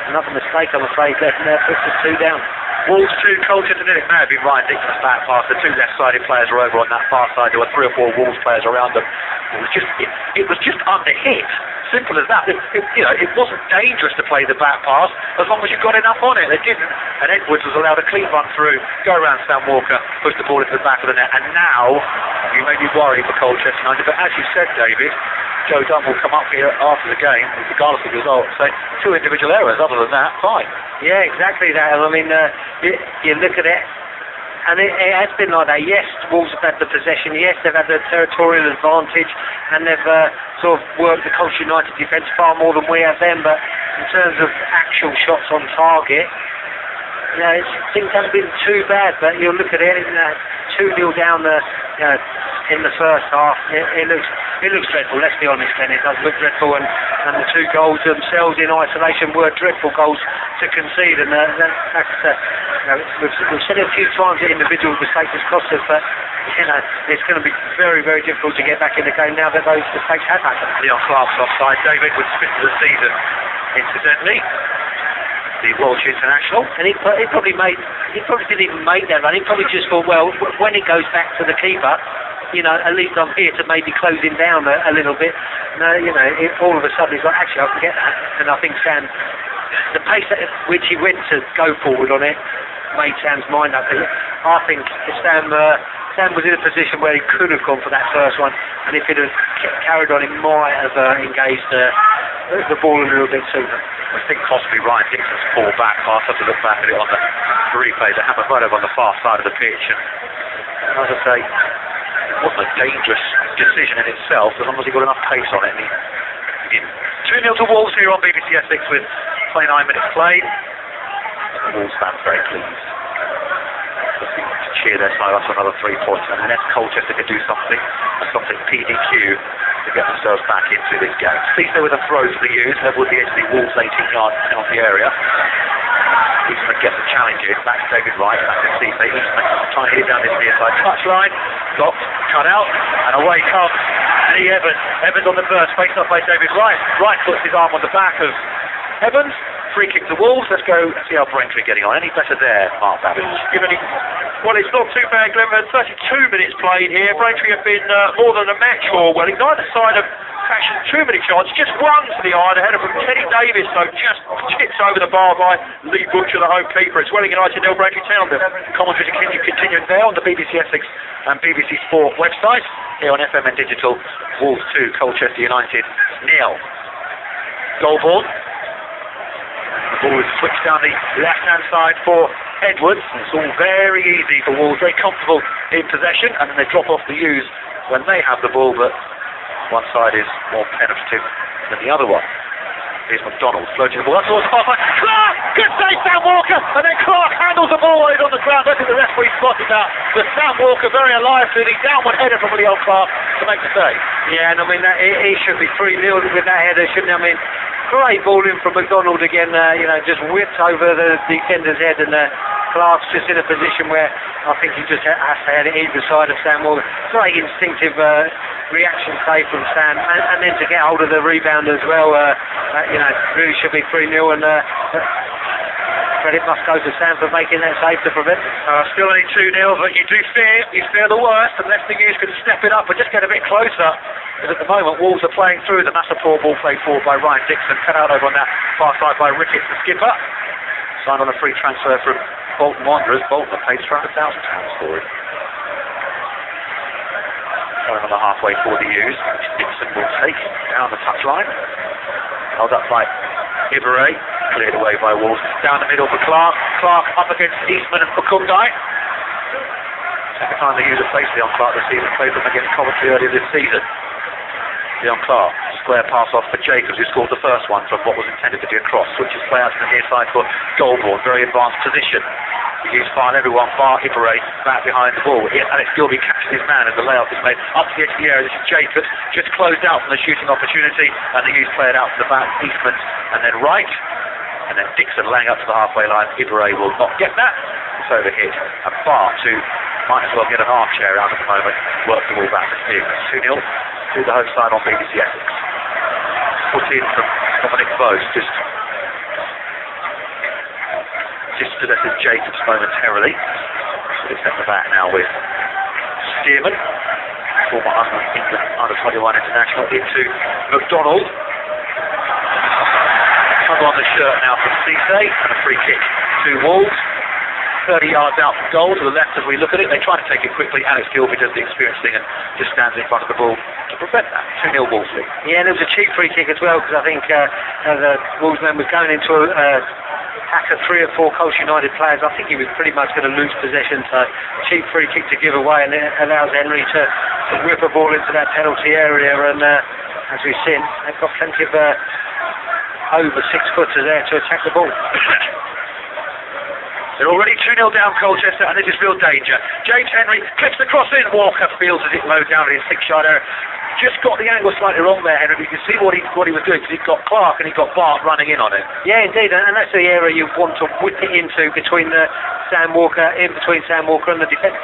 Another mistake, I'm afraid, left there, puts us 2 down. Wolves 2, Colchester, and it may have been Ryan Dixon's back pass. The 2 left-sided players were over on that far side. There were 3 or 4 Wolves players around them. It was just under hit. Simple as that. It wasn't dangerous to play the back pass as long as you got enough on it. They didn't. And Edwards was allowed a clean run through, go around Sam Walker, push the ball into the back of the net. And now, you may be worried for Colchester United, but as you said, David, Joe Dunn will come up here after the game, regardless of the result, say 2 individual errors. Other than that, fine. Yeah, exactly that. I mean, you look at it, and it has been like that. Yes, Wolves have had the possession. Yes, they've had the territorial advantage, and they've sort of worked the Colchester United defence far more than we have them. But in terms of actual shots on target, things haven't been too bad. But you'll look at it, 2-0 down in the first half. It looks dreadful. Let's be honest, then it does look dreadful. And the 2 goals themselves in isolation were dreadful goals to concede. And we've said it a few times that individual mistakes has cost us, but it's going to be very, very difficult to get back in the game now that those mistakes have happened. Leon Clark's offside. David was 5th of the season, incidentally. The Welsh international, and he probably didn't even make that run. He probably just thought, well, when it goes back to the keeper, at least I'm here to maybe close him down a little bit. No, all of a sudden he's like, actually I can get that. And I think Sam, the pace at which he went to go forward on it made Sam's mind up. I think Sam was in a position where he could have gone for that first one, and if he'd have carried on, he might have engaged the ball a little bit sooner. I think possibly Ryan Dixon's poor back pass. I have to look back at it on the replay. It happened right over on the far side of the pitch, and as I say, it wasn't a dangerous decision in itself as long as he got enough pace on it. And he didn't. 2-0 to Wolves here on BBC Essex with 29 minutes played. The Wolves fans very pleased. Looking to cheer their side up for another 3 points, and unless Colchester could do something PDQ to get themselves back into this game. Ceesay with a throw to the U's, level with the edge of the Wolves 18-yard penalty area. Eastman gets a challenge in, back to David Wright, back to Ceesay. Eastman trying to hit it down this near side touchline, blocked, cut out, and away comes Lee Evans. Evans on the burst, faced up by David Wright. Wright puts his arm on the back of Evans. Free kick to Wolves. Let's go see how Braintree getting on. Any better there, Mark Babbage? Well, it's not too bad, Glenn. 32 minutes played here. Braintree have been more than a match for. Well, neither side have old-fashioned too many chances. Just one to the iron, a header from Teddy Davis, so just tips over the bar by Lee Butcher, the home keeper. It's Welling United, nil, Braintree Town. Commentary continuing there on the BBC Essex and BBC Sport website. Here on FM and Digital, Wolves 2, Colchester United 0. Goalborn. The ball is switched down the left-hand side for Edwards. It's all very easy for Wolves, very comfortable in possession, and then they drop off the U's when they have the ball, but one side is more penetrative than the other one. Here's McDonald floating the ball up towards half-line. Clark! Good save, Sam Walker! And then Clark handles the ball while he's on the ground. I think the referee spotted that. But Sam Walker very alive to the downward header from Leon Clark to make the save. Yeah, and I mean, he should be 3-0 with that header, shouldn't he? I mean, great ball in from McDonald again, just whipped over the defender's head, and Clark's just in a position where I think he just has to head it either side of Sam Walker. Great instinctive reaction save from Sam, and then to get hold of the rebound as well, really should be 3-0, and credit must go to Sam for making that save to prevent it. Still only 2-0, but you fear the worst, unless the U's can step it up and just get a bit closer. Because at the moment, Wolves are playing through. The massive poor ball played forward by Ryan Dixon, cut out over on that far side by Ricketts, the skipper. Signed on a free transfer from Bolton Wanderers. Bolton have paid £300,000 for it. Going on the halfway for the U's, which Dixon will take down the touchline. Held up by Ibarre, cleared away by Wolves. Down the middle for Clark. Clark up against Eastman and Bakundai. Second time the U's have faced Leon Clark this season. Played them against Coventry earlier this season. Leon Clark, square pass off for Jacobs, who scored the first one from what was intended to be a cross. Switches play out to the near side for Goalborn, very advanced position. The U's file everyone, bar Ibarre, back behind the ball. Here, Alex Gilby catches his man as the layoff is made up to the edge of the area. This is Jacobs, just closed out from the shooting opportunity, and the U's play it out to the back, Eastman, and then right. And then Dixon laying up to the halfway line. Ibarre will not get that. It's over hit, and Bar too might as well get an armchair out at the moment. Work the ball back to Stevens. 2-0 to the home side on BBC Essex. Put in from Dominic Bose, just possesses Jacobs momentarily. So it's at the back now with Stearman, former England under-21 international, into McDonald. Tug on the shirt now from Cisse, and a free kick to Wolves. 30 yards out from goal to the left as we look at it. They try to take it quickly. Alex Gilby does the experienced thing and just stands in front of the ball to prevent that. 2-0 Wolves lead. Yeah, and it was a cheap free kick as well, because I think the Wolves man was going into attack of 3 or 4 Colchester United players. I think he was pretty much going to lose possession, so cheap free kick to give away, and it allows Henry to whip a ball into that penalty area, and as we've seen, they've got plenty of over 6-footers there to attack the ball. They're already 2-0 down Colchester, and this is real danger. James Henry clips the cross in. Walker feels as it low down in his 6-yard area. Just got the angle slightly wrong there, Henry. You can see what he was doing, because he's got Clark and he's got Bart running in on it. Yeah, indeed, and that's the area you want to whip it into between Sam Walker and the defence.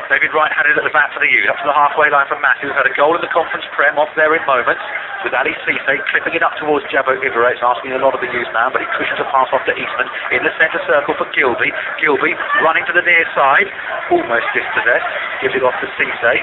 David Wright had it at the back for the U's, up to the halfway line from Matthews. Had a goal in the conference prem off there in moments, with Ali Cisse clipping it up towards Jabo Ibarre. It's asking a lot of the U's now, but he cushions a pass off to Eastman in the centre circle for Gilby. Gilby running to the near side, almost dispossessed, gives it off to Cisse.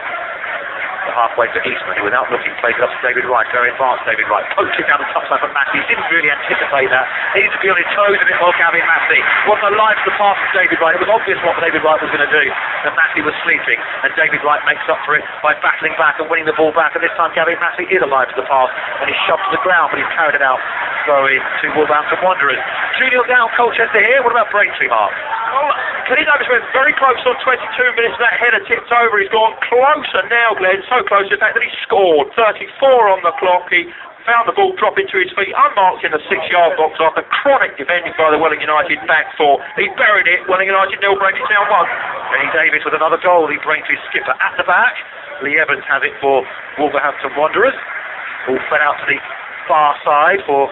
Halfway to Eastman, who without looking plays it up to David Wright, very advanced David Wright, poaching down the top side for Massey. Didn't really anticipate that. He needs to be on his toes a bit more, Gavin Massey. Wasn't alive to the pass from David Wright. It was obvious what David Wright was going to do, and Massey was sleeping, and David Wright makes up for it by battling back and winning the ball back, and this time Gavin Massey is alive to the pass, and he's shoved to the ground, but he's carried it out, throwing to Wolverhampton Wanderers. 2-0 down Colchester here. What about Braintree, Mark? Well, Kenny Davis went very close on 22 minutes. That header tipped over. He's gone closer now, Glenn. So close, in fact, that he scored. 34 on the clock. He found the ball drop into his feet, unmarked in the 6-yard box after chronic defending by the Welling United back four. He buried it. Welling United 0, Braintree Town 1. Kenny Davis with another goal. The Braintree skipper at the back. Lee Evans has it for Wolverhampton Wanderers. All fed out to the far side for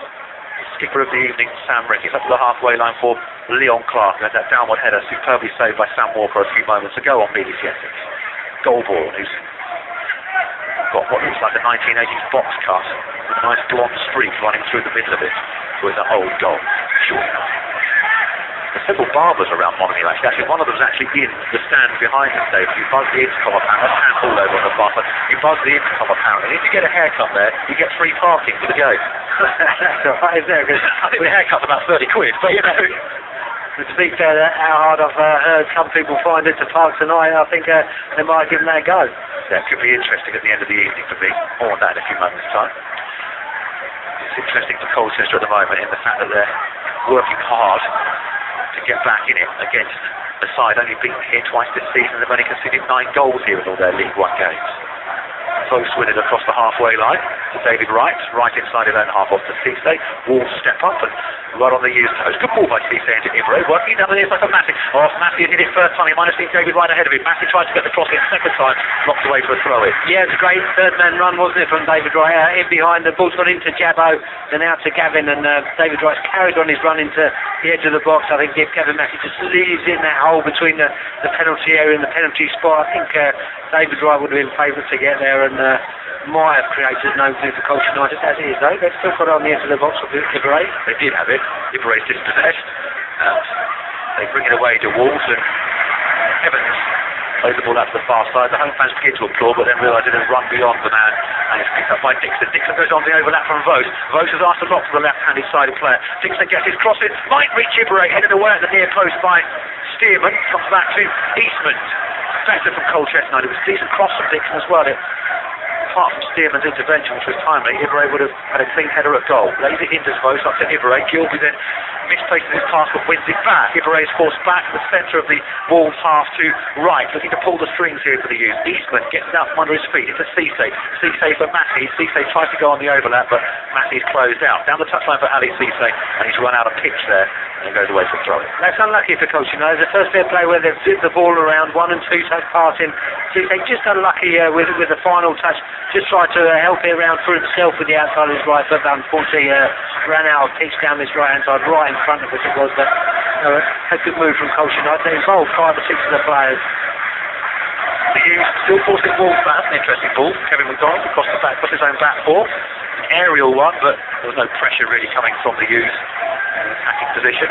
skipper of the evening, Sam Ricketts, up to the halfway line for Leon Clark. And that downward header superbly saved by Sam Walker a few moments ago on BBC Essex. Goalborn, who's got what looks like a 1980s box cut with a nice blonde streak running through the middle of it, with an old goal. Sure enough. The several barbers around Molineux actually. One of them's actually in the stand behind us, Dave. You buzz the intercom apparently, that's handball over on the buffer. You buzz the intercom apparently. If you get a haircut there, you get free parking for the game. That's alright, isn't it? I think the haircut's about 30 quid, but you know. To be fair, how hard I've heard some people find it to park tonight, I think they might give that a go. Yeah, it could be interesting at the end of the evening for me. More on that in a few moments' time. It's interesting for Colchester at the moment in the fact that they're working hard to get back in it against the side only beaten here twice this season. They've only conceded 9 goals here in all their League One games. Close with it across the halfway line to David Wright, right inside his own half off to Cisse. Wolves step up and right on the used toes. Good ball by Cisse into Ibra, working down the near side for Massey. Oh, Massey did it first time, he might have seen David Wright ahead of him. Massey tries to get the cross in second time, knocked away for a throw in. Yeah, it's a great third man run, wasn't it, from David Wright? In behind, the ball's gone into Jabbo, then out to Gavin, and David Wright's carried on his run into the edge of the box. I think if Gavin Massey just leaves in that hole between the penalty area and the penalty spot, I think David Wright would have been favourite to get there, and might have created no blue for Colchester United as it is though. They've still got it on the edge of the box with Ibra. They did have it. Ibra's dispossessed. They bring it away to Wolves and Evans plays the ball out to the far side. The home fans begin to applaud but then realise it has run beyond the man and it's picked up by Dixon. Dixon goes on the overlap from Vos. Vos has asked a lot from the left-handed sided player. Dixon gets his cross in. Might reach Ibra, headed away at the near post by Stearman. Comes back to Eastman. Better from Colchester United. It was a decent cross from Dixon as well. Apart from Stearman's intervention, which was timely, Ibra would have had a clean header at goal. Lays it into Vos, up to Ibra. Gilby then misplaces his pass but wins it back. Ibra is forced back to the centre of the Wolves half to right, looking to pull the strings here for the youth. Eastman gets it out from under his feet. It's a Cisse. Cisse for Massey. Cisse tries to go on the overlap, but Massey's closed out. Down the touchline for Ali Cisse, and he's run out of pitch there, and goes away for throw. That's unlucky for Colchester United. The first bit of play where they've zipped the ball around, 1 and 2 take part in. Cisse just unlucky with the final touch. Just tried to help it around for himself with the outside of his right, but unfortunately ran out of pitch down this right hand side, right in front of us it was. But a good move from Colchester United. They involved 5 or 6 of the players. The Hughes still forcing Wolves back. An interesting ball. Kevin McDonald across the back, across his own back four. An aerial one, but there was no pressure really coming from the Hughes in the attacking position.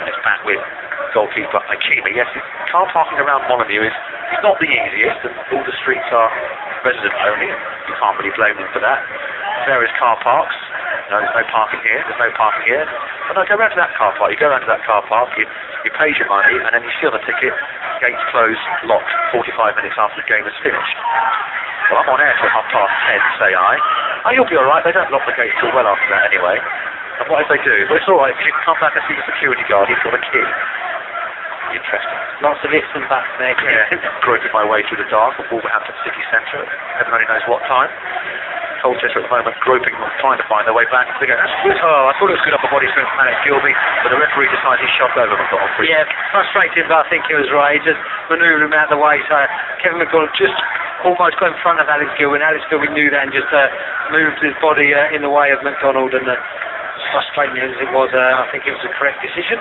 And it's back with goalkeeper Akimi. Yes, car parking around Molineux is not the easiest, and all the streets are resident only. You can't really blame them for that. Various car parks. No, there's no parking here. There's no parking here. But no, go round to that car park. You go round to that car park. You pay your money, and then you see on the ticket, gates closed, locked 45 minutes after the game is finished. Well, I'm on air till 10:30, say I. Oh, you'll be all right. They don't lock the gates till well after that anyway. And what if they do? Well, it's all right. You can come back and see the security guard. He's got a key. Interesting. Lots of ifs and buts there. Yeah, groping my way through the dark of Wolverhampton city centre. Heaven only knows what time. Colchester at the moment groping, trying to find their way back. They go, that's good. Oh, I thought it was good upper body strength from Alex Gilby, but the referee decided he shoved over McDonald. Yeah, frustrated, but I think he was right. He just manoeuvred him out of the way. So Kevin McDonald just almost got in front of Alex Gilby, and Alex Gilby knew that and just moved his body in the way of McDonald. And frustrating as it was, I think it was a correct decision.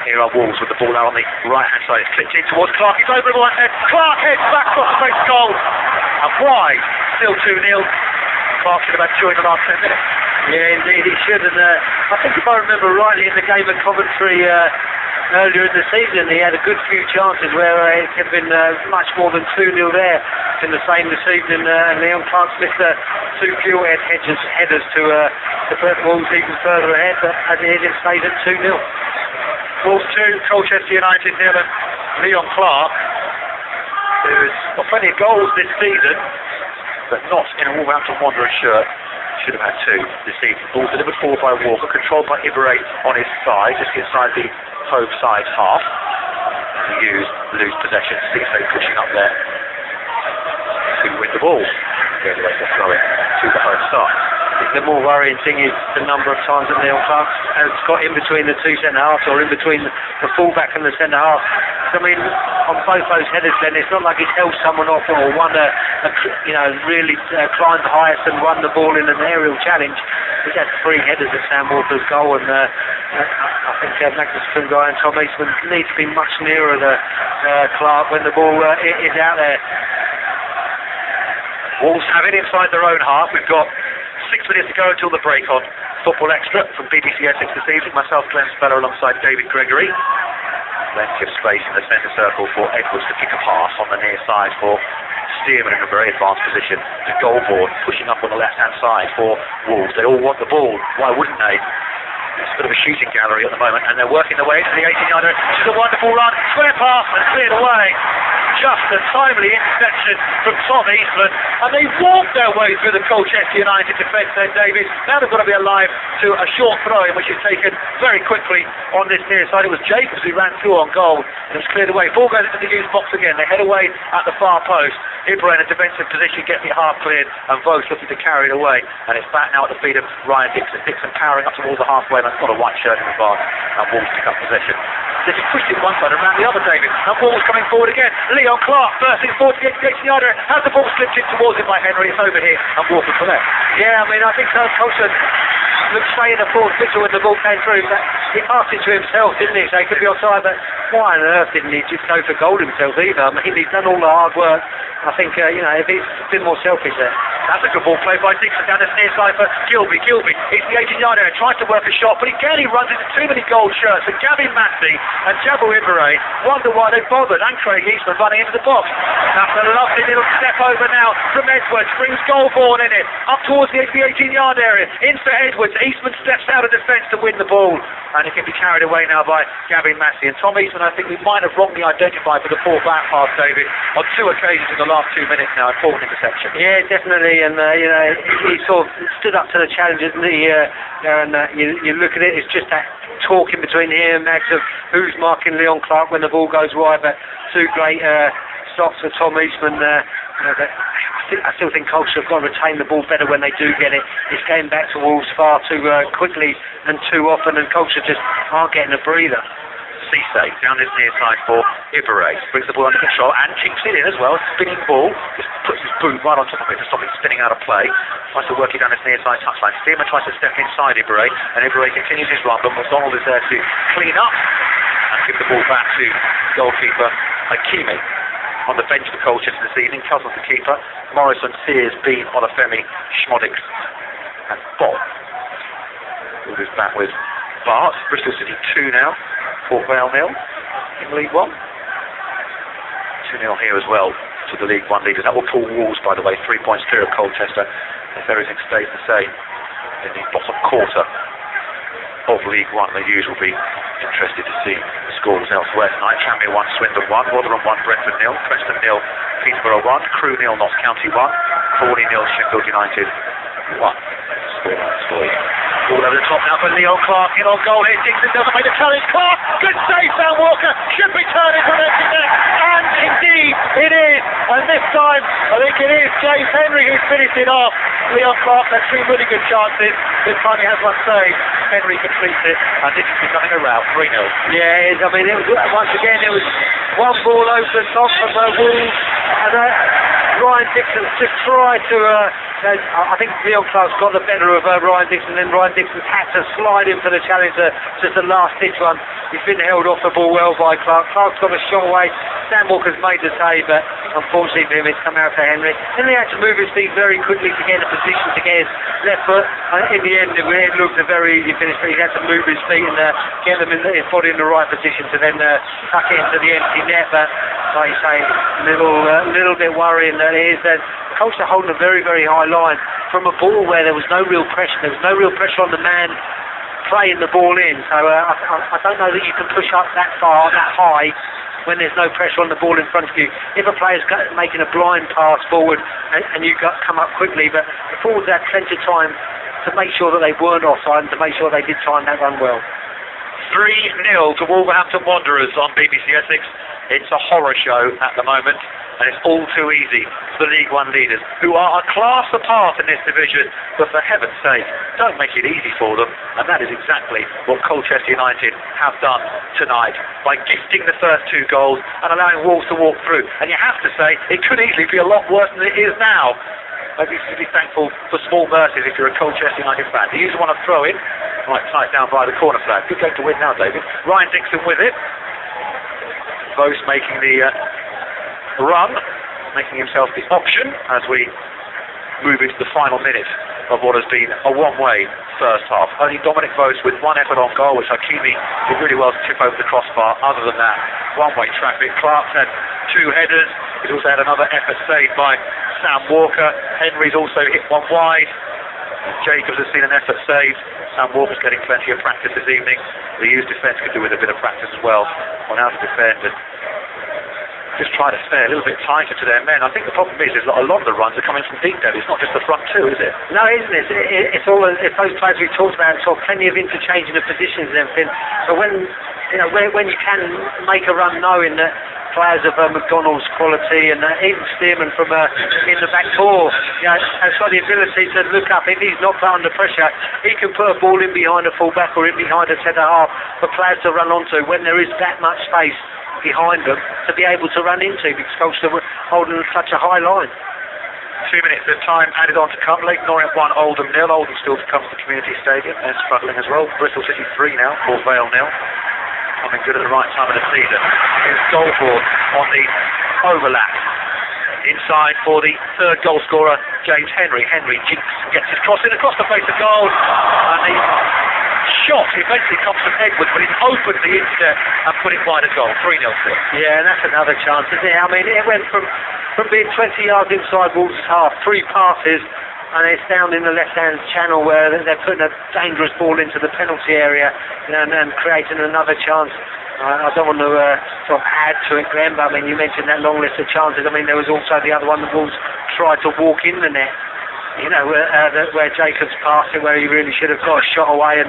Here are Wolves with the ball out on the right-hand side. It's clipped in towards Clark. It's over the right head. Clark heads back across the face goal. And wide. Still 2-0. Clark should have had 2 in the last 10 minutes. Yeah, indeed he should. And I think if I remember rightly, in the game at Coventry earlier in the season, he had a good few chances where it had been much more than 2-0 there. It's in the same this evening. Leon Clark's missed 2 pure headers to put Wolves even further ahead. But as it is, it stayed at 2-0. Wolves 2, Colchester United 0. Leon Clark, who's got plenty of goals this season, but not in a Wolverhampton Wanderers shirt. Should have had 2 this evening. Ball delivered forward by Walker, controlled by Ibra on his side, just inside the home side half. And the lose possession. Cisse pushing up there to win the ball. The other way to throw it to the home side. The more worrying thing is the number of times that Leon Clark has got in between the 2 centre-halves or in between the full-back and the centre-half. I mean, on both those headers then, it's not like he's held someone off or won really climbed the highest and won the ball in an aerial challenge. He's had 3 headers at Sam Walker's goal, and I think Magnus Fungai and Tom Eastman need to be much nearer the Clark when the ball is out there. Wolves have it inside their own half. We've got 6 minutes to go until the break on Football Extra from BBC Essex this evening. Myself, Glenn Speller, alongside David Gregory. Plenty of space in the centre circle for Edwards to kick a pass on the near side for Stearman in a very advanced position to Goldborn, pushing up on the left-hand side for Wolves. They all want the ball. Why wouldn't they? It's a bit of a shooting gallery at the moment, and they're working their way into the 18-yarder. It's a wonderful run. Square pass and cleared away. Just a timely interception from Tom Eastman, and they walked their way through the Colchester United defence there, David. Now they've got to be alive to a short throw in which is taken very quickly on this near side. It was Jacobs who ran through on goal, and it was cleared away. Ball goes into the youth box again. They head away at the far post. Ibra in a defensive position gets it half cleared, and Vos looking to carry it away, and it's back now at the feet of Ryan Dixon. Dixon powering up towards the halfway line. Got a white shirt in the bar, and Wolves pick up possession. They just pushed it one side around the other, David, and Wolves coming forward again. Leon Clark bursting forward to the 18-yarder. As the ball slipped in towards him by Henry, it's over here, and Walker collect. Yeah, I mean, I think Colchester looked straight in the forward picture when the ball came through, but he passed it to himself, didn't he? So he could be offside, but why on earth didn't he just go for goal himself either? I mean, he's done all the hard work. I think, if he's been more selfish there. That's a good ball play by Dixon down the near side for Gilby. It's the 18-yarder, tries to work a shot, but again he runs into too many gold shirts. And Gavin Massey and Jabu Ibra wonder why they bothered, and Craig Eastman running into the box. That's a lovely little step over now from Edwards, brings Goldborn in it, up towards the 18-yard area, in for Edwards. Eastman steps out of defence to win the ball, and it can be carried away now by Gavin Massey. And Tom Eastman, I think we might have wrongly identified for the full back pass, David, on two occasions in the last 2 minutes now. Important interception. Yeah, definitely, and he sort of stood up to the challenge, didn't he? You look at it, it's just that talking between him and Max of who's marking Leon Clark when the ball goes wide, but two great stops for Tom Eastman. I still think Colchester have got to retain the ball better when they do get it. It's going back to Wolves far too quickly and too often, and Colchester just aren't getting a breather. Cisse down this near side for Ibra, brings the ball under control and chinks it in as well. Spinning ball, just puts his boot right on top of it to stop it spinning out of play. Tries to work it down this near side touchline. Stearman tries to step inside Ibra, and Ibra continues his run, but McDonald is there to clean up and give the ball back to goalkeeper Akimi. On the bench for Colchester this evening, Cousins the keeper, Morrison, Sears, Bean, Olafemi, Schmodix and Bob. All this back with Bart. Bristol City 2 now, Port Vale 0 in League 1. 2-0 here as well to the League 1 leaders. That will pull Wolves, by the way, 3 points clear of Colchester if everything stays the same in the bottom quarter of League 1. The viewers will be interested to see the scores elsewhere tonight. Tranmere 1, Swindon 1, Rotherham 1, Brentford 0, Preston 0, Peterborough 1, Crewe 0, Notts County 1, Crawley 0, Sheffield United 1. All over the top now for Leon Clark, in on goal here. Dixon doesn't make the challenge. Clark, good save, Sam Walker, should be turning from empty net, and indeed it is. And this time, I think it is James Henry who's finished it off. Leon Clark had 2 really good chances. This time he has one save. Henry completes it, and this is becoming a rout. 3-0. Yeah, I mean, it was once again, it was one ball over the top of Wolves, and Ryan Dixon just tried to. I think Leon Clark's got the better of Ryan Dixon, and Ryan Dixon's had to slide in for the challenge, just a last-ditch one. He's been held off the ball well by Clark. Clark's got a shot away. Sam Walker's made the save, but unfortunately for him, it's come out to Henry. Henry had to move his feet very quickly to get in a position to get his left foot. In the end, it looked a very easy finish, but he had to move his feet and get them his body in the right position to then tuck it into the empty net. But like you say, little bit worrying that it is that Colchester holding a very, very high line from a ball where there was no real pressure. There was no real pressure on the man playing the ball in. So I don't know that you can push up that far, that high, when there's no pressure on the ball in front of you. If a player's making a blind pass forward and you come up quickly, but the forwards had plenty of time to make sure that they weren't offside and to make sure they did time that run well. 3-0 to Wolverhampton Wanderers on BBC Essex. It's a horror show at the moment, and it's all too easy for the League 1 leaders, who are a class apart in this division, but for heaven's sake, don't make it easy for them, and that is exactly what Colchester United have done tonight, by gifting the first 2 goals and allowing Wolves to walk through. And you have to say, it could easily be a lot worse than it is now. Maybe you should be thankful for small mercies if you're a Colchester United fan. Do you want to throw in? Right, tight down by the corner flag. Good game to win now, David. Ryan Dixon with it. Vos making the run, making himself the option as we move into the final minute of what has been a one-way first half. Only Dominic Vos with one effort on goal, which Hakimi did really well to tip over the crossbar. Other than that, one-way traffic. Clark's had 2 headers. He's also had another effort saved by Sam Walker. Henry's also hit one wide. Jacobs has seen an effort saved. Sam Walker's getting plenty of practice this evening. The U's defence could do with a bit of practice as well on how to defend and just try to stay a little bit tighter to their men. I think the problem is a lot of the runs are coming from deep down. It's not just the front two, is it? No, isn't it? It's all it's those players we talked about. Sort of plenty of interchanging of positions and everything. So when you can make a run, knowing that players of McDonald's quality and even Stearman from in the back four, has got the ability to look up. If he's not put under pressure, he can put a ball in behind a full-back or in behind a centre-half for players to run onto when there is that much space behind them to be able to run into, because Colchester were holding such a high line. 2 minutes of time added on to come. Lake Norwich 1, Oldham 0. Oldham still to come to the Community Stadium. They're struggling as well. Bristol City 3 now, Port Vale 0. Coming good at the right time of the season. Here's Goldbourne on the overlap. Inside for the third goal scorer, James Henry. Henry gets his cross in across the face of goal. And the shot eventually comes from Edwards, but he's opened the intercept and put it wide of goal. 3-0 still. Yeah, and that's another chance, isn't it? I mean, it went from being 20 yards inside Wolves' half, 3 passes, and it's down in the left-hand channel where they're putting a dangerous ball into the penalty area and creating another chance. I don't want to sort of add to it, Glenn, but I mean, you mentioned that long list of chances. I mean, there was also the other one, the Wolves tried to walk in the net, where Jacobs passed it, where he really should have got a shot away, and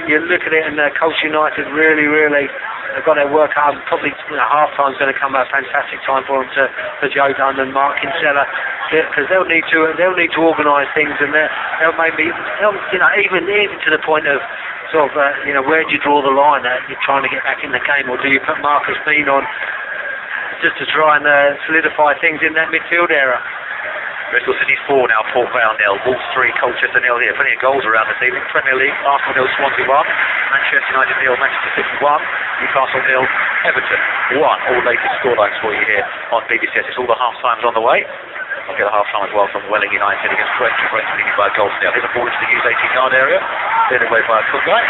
you look at it, and Colchester United really have got their work out. Probably half-time's going to come at a fantastic time for them, for Joe Dunn and Mark Kinsella, because they'll need to organise things, and they'll maybe, even to the point of sort of, where do you draw the line? You're trying to get back in the game, or do you put Marcus Bean on just to try and solidify things in that midfield area? Bristol City 4 now, Port Vale 0. Wolves 3, Colchester 0 here. Plenty of goals around this evening. Premier League, Arsenal 0, Swansea 1. Manchester United 0, Manchester City 1. Newcastle 0, Everton 1. All latest scorelines for you here on BBCS. It's all the half-times on the way. I'll get a half-time as well from Welling United against French leading by a goal still. Here's a ball into the U's 18-yard area. Cleared away by a cook guy.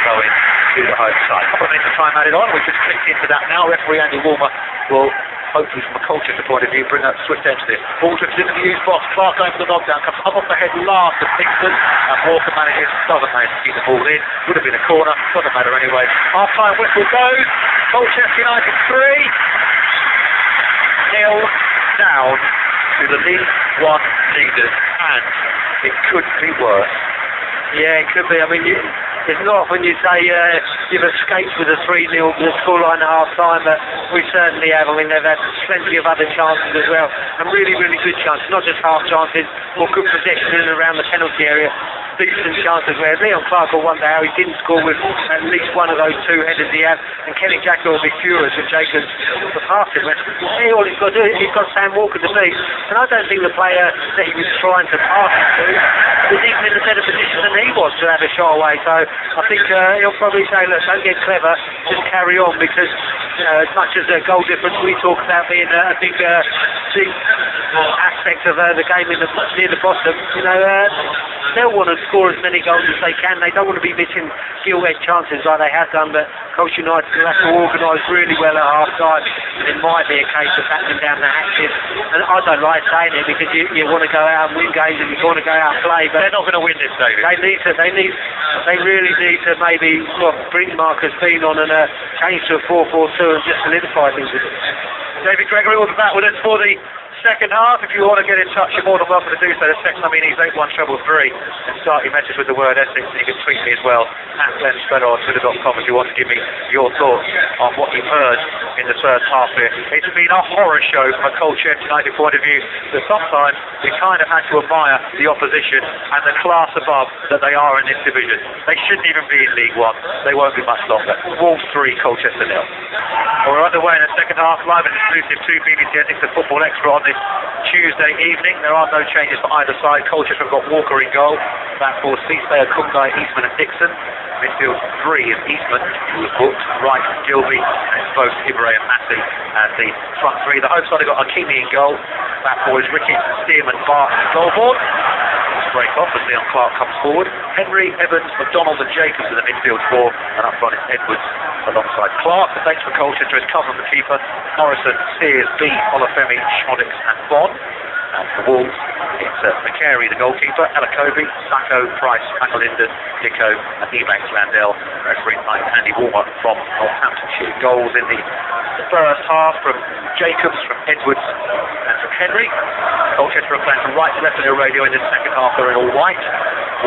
Going to the home side. A couple of minutes of time added on. We've just clicked into that now. Referee Andy Walmer will, hopefully from a Colchester point of view, bring a swift end to this. Ball drips into the U's box. Clark going for the knockdown. Comes up off the head last of Nixon. And Walker doesn't manage to keep the ball in. Would have been a corner. Doesn't matter anyway. Half-time whistle goes. Colchester United 3-0 down to the League One leaders, and it could be worse. Yeah, it could be. I mean, it's not often you say you've escaped with a 3-0 scoreline at half-time, but we certainly have. I mean, they've had plenty of other chances as well, and really good chances, not just half chances, or good possession in and around the penalty area. Decent chances where Leon Clark will wonder how he didn't score with at least one of those 2 headers he had, and Kenny Jackson will be furious with Jacobs for passing. All he's got to do, he's got Sam Walker to beat, and I don't think the player that he was trying to pass it to was even in a better position than he was to have a shot away. So I think he'll probably say, look, don't get clever, just carry on, because as much as the goal difference we talk about being a big aspect of the game near the bottom, they'll want to score as many goals as they can. They don't want to be missing gilt-edged chances like they have done, but Colchester United will have to organise really well at half-time. It might be a case of battening down the hatches, and I don't like saying it, because you want to go out and win games and you want to go out and play, but they're not going to win this, David. They really need to maybe bring Marcus Bean on and change to a 4-4-2 and just solidify things with it. David Gregory will be back with us for the second half. If you want to get in touch, you're more than welcome to do so. The text number is 81333 and start your message with the word Essex. You can tweet me as well at Glenn Speller on Twitter.com if you want to give me your thoughts on what you've heard in the first half here. It's been a horror show from a Colchester United point of view, but sometimes we kind of had to admire the opposition and the class above that they are in this division. They shouldn't even be in League One. They won't be much longer. Wolves 3, Colchester 0. We're underway in the second half, live and exclusive to BBC Essex, the football expert on this Tuesday evening. There are no changes for either side. Colchester have got Walker in goal. Back four, Ceesay, Kungai, Eastman and Dixon. Midfield 3 is Eastman, who was booked. Wright, Gilby, and it's both Ibre and Massey as the front 3. The home side have got Hakimi in goal. Back four is Ricketts, Stearman, Bart and Goldbourne. break off as Leon Clark comes forward. Henry, Evans, McDonald and Jacobs in the midfield four, and up front is Edwards alongside Clark. The bench for Colchester is Cover the keeper, Morrison, Sears, B, Olafemi, Schmodix and Bond. And for Wolves, it's McCary, the goalkeeper, Alakobi, Sacco, Price, McAlinden, Dicko and Ebanks Landell. Referee Mike Andy Warmer from Northamptonshire. Goals in the first half from Jacobs, from Edwards and from Henry. Colchester are playing from right to left on their radio in the second half. They're in all white.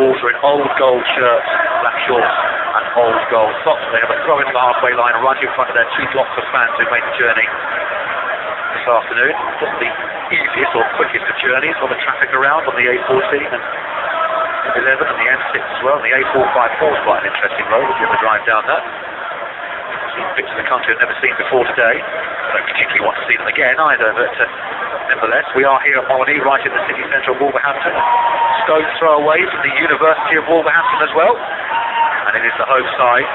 Wolves are in old gold shirts, black shorts and old gold socks. They have a throw into the halfway line right in front of their two blocks of fans who made the journey this afternoon. Just the easiest or quickest of journeys on the traffic around on the A14 and 11 and the M6 as well. And the A454 is quite an interesting road if you ever drive down that. Seen bits of the country I've never seen before today. I don't particularly want to see them again either, but nevertheless, we are here at Molyneux, right in the city centre of Wolverhampton. Stone's throw away from the University of Wolverhampton as well. And it is the home side.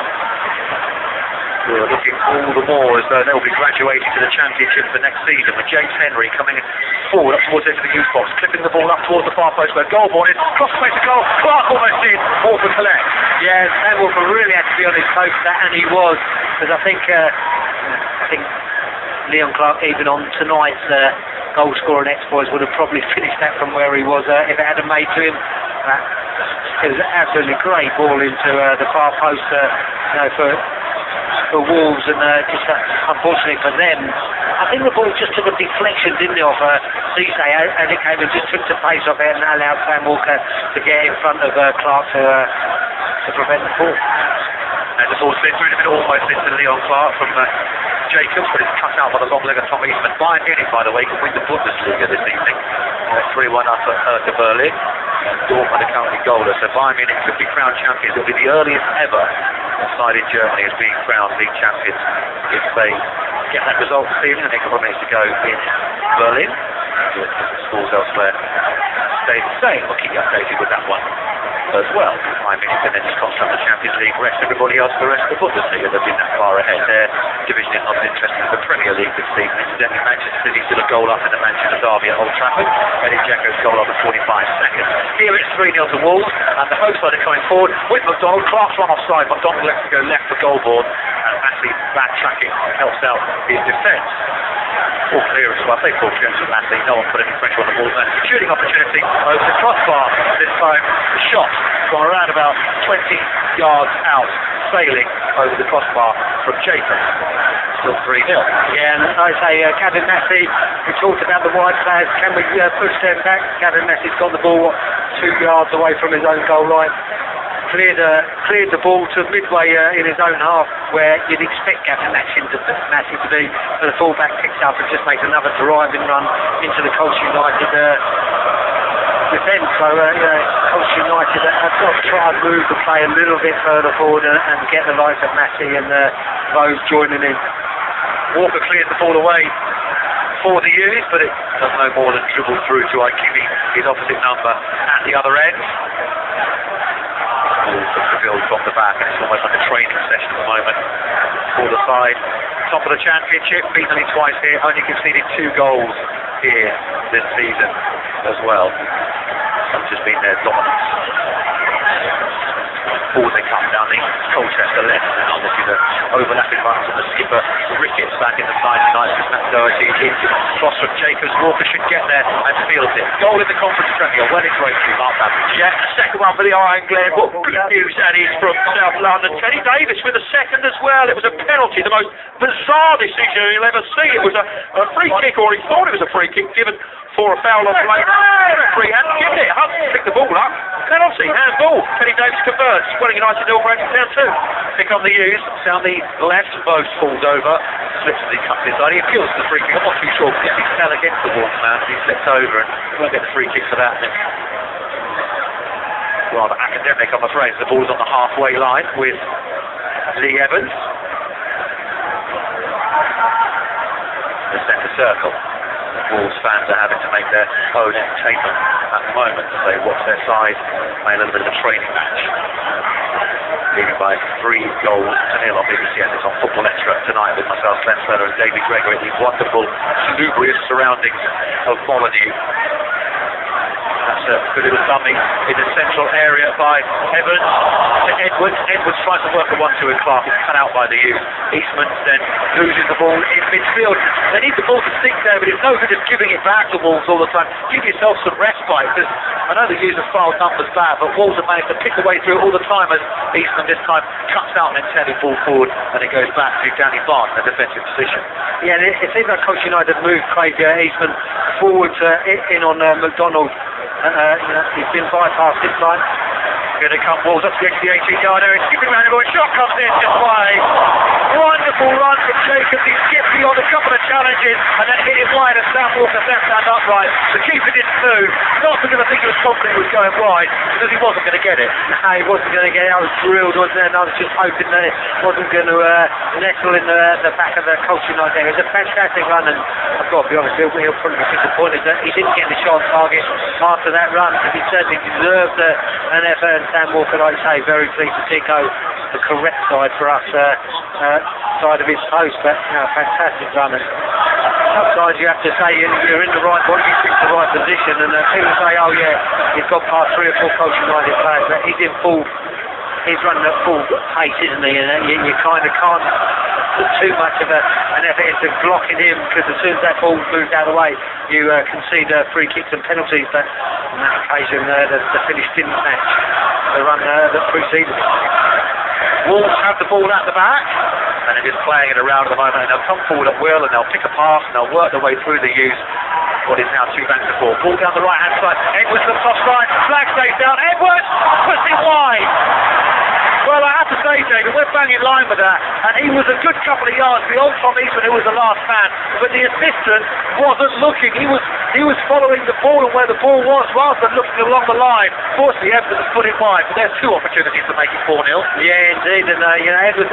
We're looking all the more as though they'll be graduating to the championship for next season, with James Henry coming forward up towards the edge of the youth box, clipping the ball up towards the far post where Goldborn is, cross-play to goal, Clark almost in, Walker collects. Yeah, Sam Walker really had to be on his toes for that, and he was, because I think Leon Clark, even on tonight's goal scoring exploits, would have probably finished that from where he was if it hadn't made to him. It was an absolutely great ball into the far post, for Wolves, and just unfortunately for them, I think the ball just took a deflection, didn't it, off Cisse as it came and just took the pace off it and allowed Sam Walker to get in front of Clark to prevent the fall. And the ball slid through the middle, almost into Leon Clark from Jacobs, but it's cut out by the long leg of Tom Eastman. Bayern Munich, by the way, can win the Bundesliga this evening. 3-1 up at Hertha Berlin. Dortmund are currently goalless, so Bayern Munich could be crowned champions. It'll be the earliest ever a side in Germany as being crowned league champions if they get that result this evening. And a couple of minutes to go in Berlin. Scores elsewhere stay the same. We'll keep you updated with that one as well. 5 minutes and then just concentrate on the Champions League. Rest everybody else for the rest of the Bundesliga. They've been that far ahead. Their division is not as interesting as the Premier League this season. Incidentally, Manchester City still a goal up in the Manchester derby at Old Trafford. Eddie Dzeko's goal up at 45 seconds. Here it's 3-0 to Wolves, and the home side are coming forward with McDonald. Clark's run offside. McDonald lets it go left for Goldborn, and Massey backtracking helps out his defence. Full clearance, well, I say full clearance from Massey. No one put any pressure on the ball there. Shooting opportunity over the crossbar. This time, the shot from around about 20 yards out, sailing over the crossbar from Jacobs. Still 3-0. Yeah, and I say, Gavin Massey, we talked about the wide players. Can we push them back? Gavin Massey's got the ball 2 yards away from his own goal line. Cleared the ball to midway in his own half, where you'd expect Gavin Massey to be, but the fullback picks up and just makes another driving run into the Colchester United defence. So Colchester United have got to try and move the play a little bit further forward and get the likes of Massey and those joining in. Walker cleared the ball away for the Unis, but it does no more than dribble through to Ikimi, his opposite number, at the other end. Took the build from the back, and it's almost like a training session at the moment for the side. Top of the championship, beaten only twice here, only conceded 2 goals here this season as well. It's just been their dominance. Forward they come down the Colchester left now. This is an overlapping run from the skipper. Ricketts back in the side tonight. Matt Doherty hits it. Cross from Jacobs. Walker should get there and fields it. Goal in the Conference Premier. Well into it. Mark Babbage. Yeah, the second one for the Iron Glen. What good news that is from South London. Teddy Davis with a second as well. It was a penalty, the most bizarre decision you'll ever see. It was a free kick, or he thought it was a free kick, given for a foul on play. Referee hadn't given it. Hunt picked the ball up. Penalty, handball. Teddy Davis converts. Welling United 0, Brandon down 2. Pick on the U's. Down the left. Both falls over. Slips as he cuts inside. He appeals to the free kick. I'm not too sure if he fell against the Wolves man. He slipped over and he won't get the free kick for that. Rather academic, I'm afraid. The ball's on the halfway line with Lee Evans. The centre circle. Wolves fans are having to make their own entertainment at the moment as they watch their side play a little bit of a training match. Leading by 3 goals to 0 on BBC and it's on Football Extra tonight with myself, Glenn Sweller and David Gregory in the wonderful, salubrious surroundings of Molyneux. That a good little dummy in the central area by Evans to Edwards. Edwards tries to work a 1-2 in Clark. It's cut out by the youth. Eastman then loses the ball in midfield. They need the ball to stick there, but it's no good just giving it back to Wolves all the time. Give yourself some respite, because I know the youth have filed numbers bad, but Wolves have managed to pick the way through all the time as Eastman this time cuts out and then Teddy ball forward, and it goes back to Danny Barnes in a defensive position. Yeah, it seems like Coach United moved Craig Eastman forward in on McDonald. He's been bypassed this time. Here they come, Wolves up to the edge of the 18-yard area, skipping around the ball, shot comes in just wide. Wonderful run from Jacobs. He skipped beyond a couple of challenges and then hit it wide, and Sam Walker's left hand upright. The keeper didn't move, not because I think he was confident he was going wide, because he wasn't going to get it. No, he wasn't going to get it. I was thrilled, wasn't it? And I was just hoping that it wasn't going to nestle in the back of the Colchester United there. It was a fantastic run, and I've got to be honest, he'll probably be disappointed that he didn't get the shot on target after that run, because he certainly deserved an effort. And Sam Walker, like I say, very pleased to see go the correct side for us, side of his post, but fantastic run. And sometimes you have to say you're in the right, what you think the right position, and people say, oh yeah, he's got past 3 or 4 Coach United players, but he's in full, he's running at full pace, isn't he? And you kind of can't put too much of an effort into blocking him, because as soon as that ball moves out of the way, you concede free kicks and penalties. But on that occasion, the finish didn't match the run that preceded it. Wolves have the ball at the back, and they're just playing it around at the moment, and they'll come forward at will, and they'll pick a pass, and they'll work their way through the use. What is now 2 back to 4. Ball down the right-hand side. Edwards looks offside. Flag stays down. Edwards puts it wide. Well, I have to say, David, we're bang in line with that, and he was a good couple of yards beyond Tom Eastman, who was the last man, but the assistant wasn't looking. He was following the ball and where the ball was, rather than looking along the line. Fortunately, Edwards put it wide, but there's 2 opportunities to make it 4-0. Yeah, indeed, and Edwards,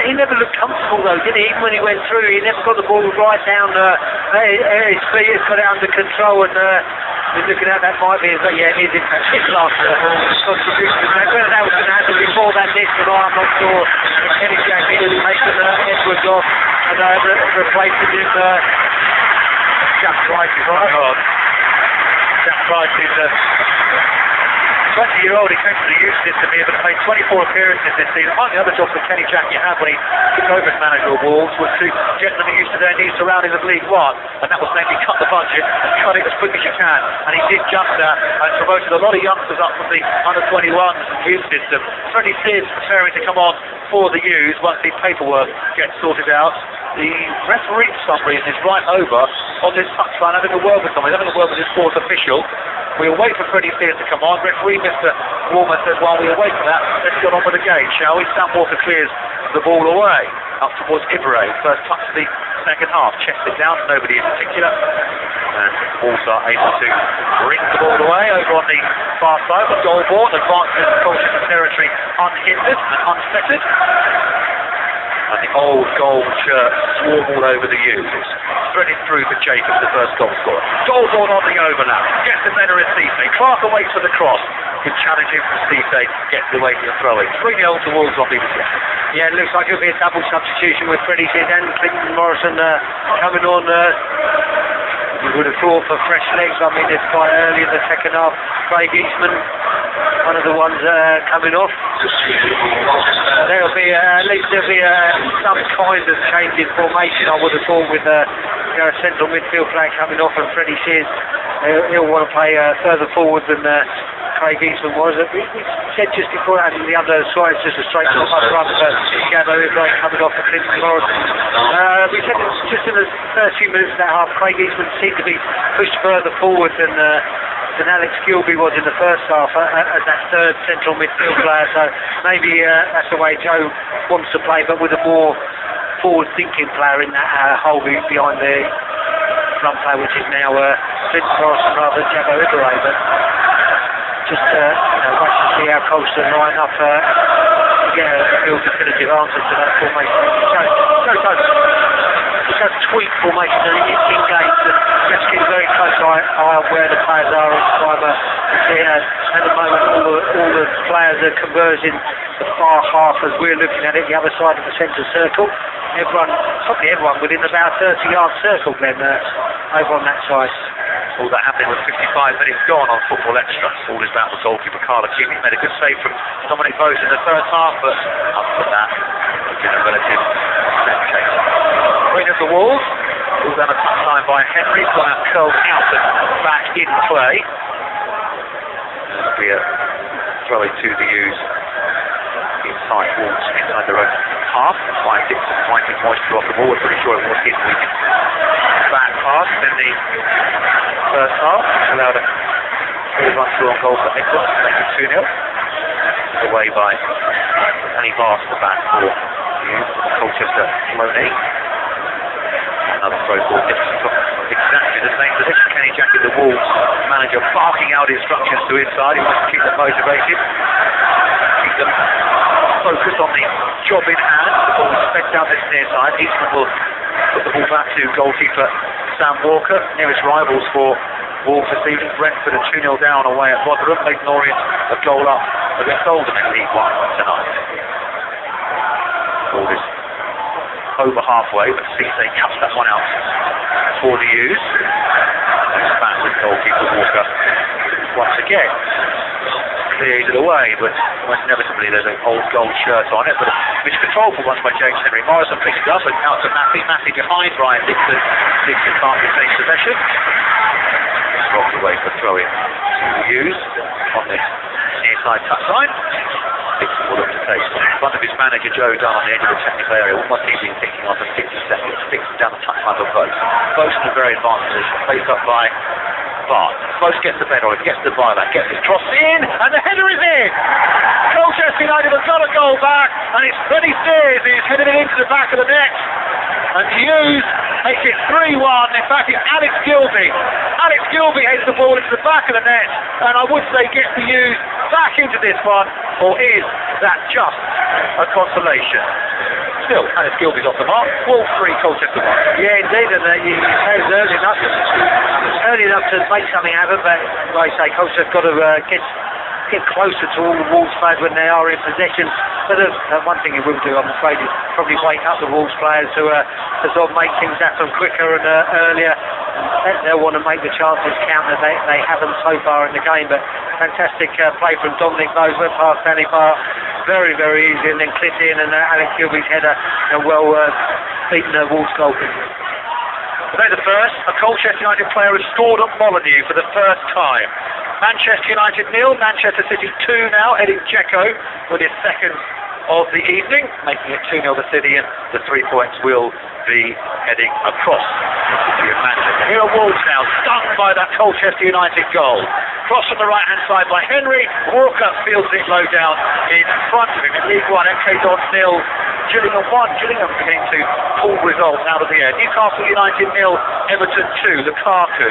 he never looked comfortable though, did he? Even when he went through, he never got the ball right down his feet. He's got it under control, and we're looking at that might be, but yeah, it is in fact his last contribution. Whether that was going to happen before that distance, I'm not sure. Kenny Jackson is taking Edwards off and replacing him. Jack Price is on. Jack Price is 20-year-old. He came to the youth system here, but played 24 appearances this season. One of the other jobs that Kenny Jackson had when he took over as manager of Wolves was to get them used to their new surroundings of League One, and that was namely cut the budget and cut it as quick as you can. And he did just that, and promoted a lot of youngsters up from the under-21s youth system. Freddie Sears preparing to come on for the youth once the paperwork gets sorted out. The referee, for some reason, is right over on this touchline, having a word with someone, having a word with his fourth official. We'll wait for Freddie Sears to come on. Referee Mr. Warmer says, while we wait for that, let's get on with the game, shall we? Sam Walker clears the ball away up towards Ibrahim. First touch of the second half. Chested down to nobody in particular. And Wolves are able to bring the ball away over on the far side. The goal ball advances the Colchester territory unhindered and unfettered. And the old gold shirt swarm all over the youth. It's threaded through for Jacobs, the first goal scorer. Goal ball on the overlap. Gets the better at Cisse. Clark awaits for the cross. Good challenging from Cisse. Gets away from the throw-in. 3-0 to Wolves on BBC. Yeah, it looks like it'll be a double substitution with Freddie Sears and Clinton Morrison coming on. You would have thought for fresh legs. I mean, it's quite early in the second half. Craig Eastman, one of the ones coming off. There'll be at least some kind of change in formation, I would have thought, with a central midfield player coming off, and Freddie Sears, he'll want to play further forward than Craig Eastman was. We said just before that, the other side, just a straight up run for Gabbo Ibrahim coming off for Clinton Morrison. We said just in the first few minutes of that half, Craig Eastman seemed to be pushed further forward than Alex Gilby was in the first half as that third central midfield player. So maybe that's the way Joe wants to play, but with a more forward-thinking player in that hole behind the front player, which is now Clinton Morrison rather than Gabbo Ibrahim. But just wait to see how Colchester line up to get a real definitive answer to that formation. Joe does tweak formation in games, and just keep very close eye on where the players are in time. At the moment, all the players are converging the far half as we're looking at it, the other side of the centre circle. Probably everyone within about 30-yard circle, Glenn, over on that side. All that happening with 55 minutes gone on Football Extra. All is about the goalkeeper Carla Keating. Made a good save from Dominic Bose in the first half, but after that, it's been a relative set case. Queen of the Wolves. All down a touchline by Henry. Got out curled out and back in play. There'll be a throw into the use inside Wolves, inside their own half. Fine Dixon wiping moisture off the ball. We're pretty sure it was his weak back pass in the first half. Allowed a 3-run through on goal for Edwards, make it 2-0. Away by Annie Bass, the back for Colchester Loney. Another throw ball, exactly the same position. Kenny Jackett, the Wolves manager, barking out instructions to inside. He wants to keep them motivated, keep them focused on the job in hand. The ball is fed down this near side. Eastman will put the ball back to goalkeeper Sam Walker. Nearest rivals for Wolves this evening. Brentford are 2-0 down away at Rotherham. Leyton Orient a goal up against Oldham in League One tonight. Ball is over halfway, but Cisse cuts that one out for the use. It's back with goalkeeper Walker once again. Clears it away, but almost inevitably there's an old gold shirt on it, but miscontrol for once by James Henry. Morrison picks it up and out to Matthew. Matthew behind Ryan Dixon. Dixon can't retain possession. Drops away for throw-in to the use on this near side touchline. Dixon will look to take in front of his manager Joe Dunn on the edge of the technical area. Almost easily ticking on for 60 seconds. Dixon down the touchline for Bose. Bose in a very advanced position. Placed up by Bart. Bose gets the better, gets the buyback, gets his cross in, and the header is in! Colchester United have got a goal back, and it's Freddie Steers who's headed it into the back of the net. And Hughes makes it 3-1. In fact, it's Alex Gilby. Alex Gilby heads the ball into the back of the net, and I would say gets the Hughes back into this one, or is that just a consolation? Still, Alex Gilby's off the mark. Wolves 3, Colchester 1. Yeah, indeed, and you say it was early enough to make something happen, but like I say, Colchester's got to get closer to all the Wolves players when they are in possession. But one thing it will do, I'm afraid, is probably wake up the Wolves players to sort of make things happen quicker and earlier. They'll want to make the chances count that they haven't so far in the game. But fantastic play from Dominic Bose, went past Danny Barr very, very easy, and then clipped in, and Alex Gilby's header, well beaten the Wolves goalkeeper. Today the first, a Colchester United player has scored at Molineux for the first time. Manchester United 0, Manchester City 2 now, Edin Dzeko with his second of the evening, making it 2-0 to City, and the 3 points will be heading across the city of Manchester. Here are Wolves now, stung by that Colchester United goal. Cross from the right-hand side by Henry. Walker fields it low down in front of him. In League One, MK Dons 0, Gillingham 1. Gillingham beginning to pull results out of the air. Newcastle United 0, Everton 2. Lukaku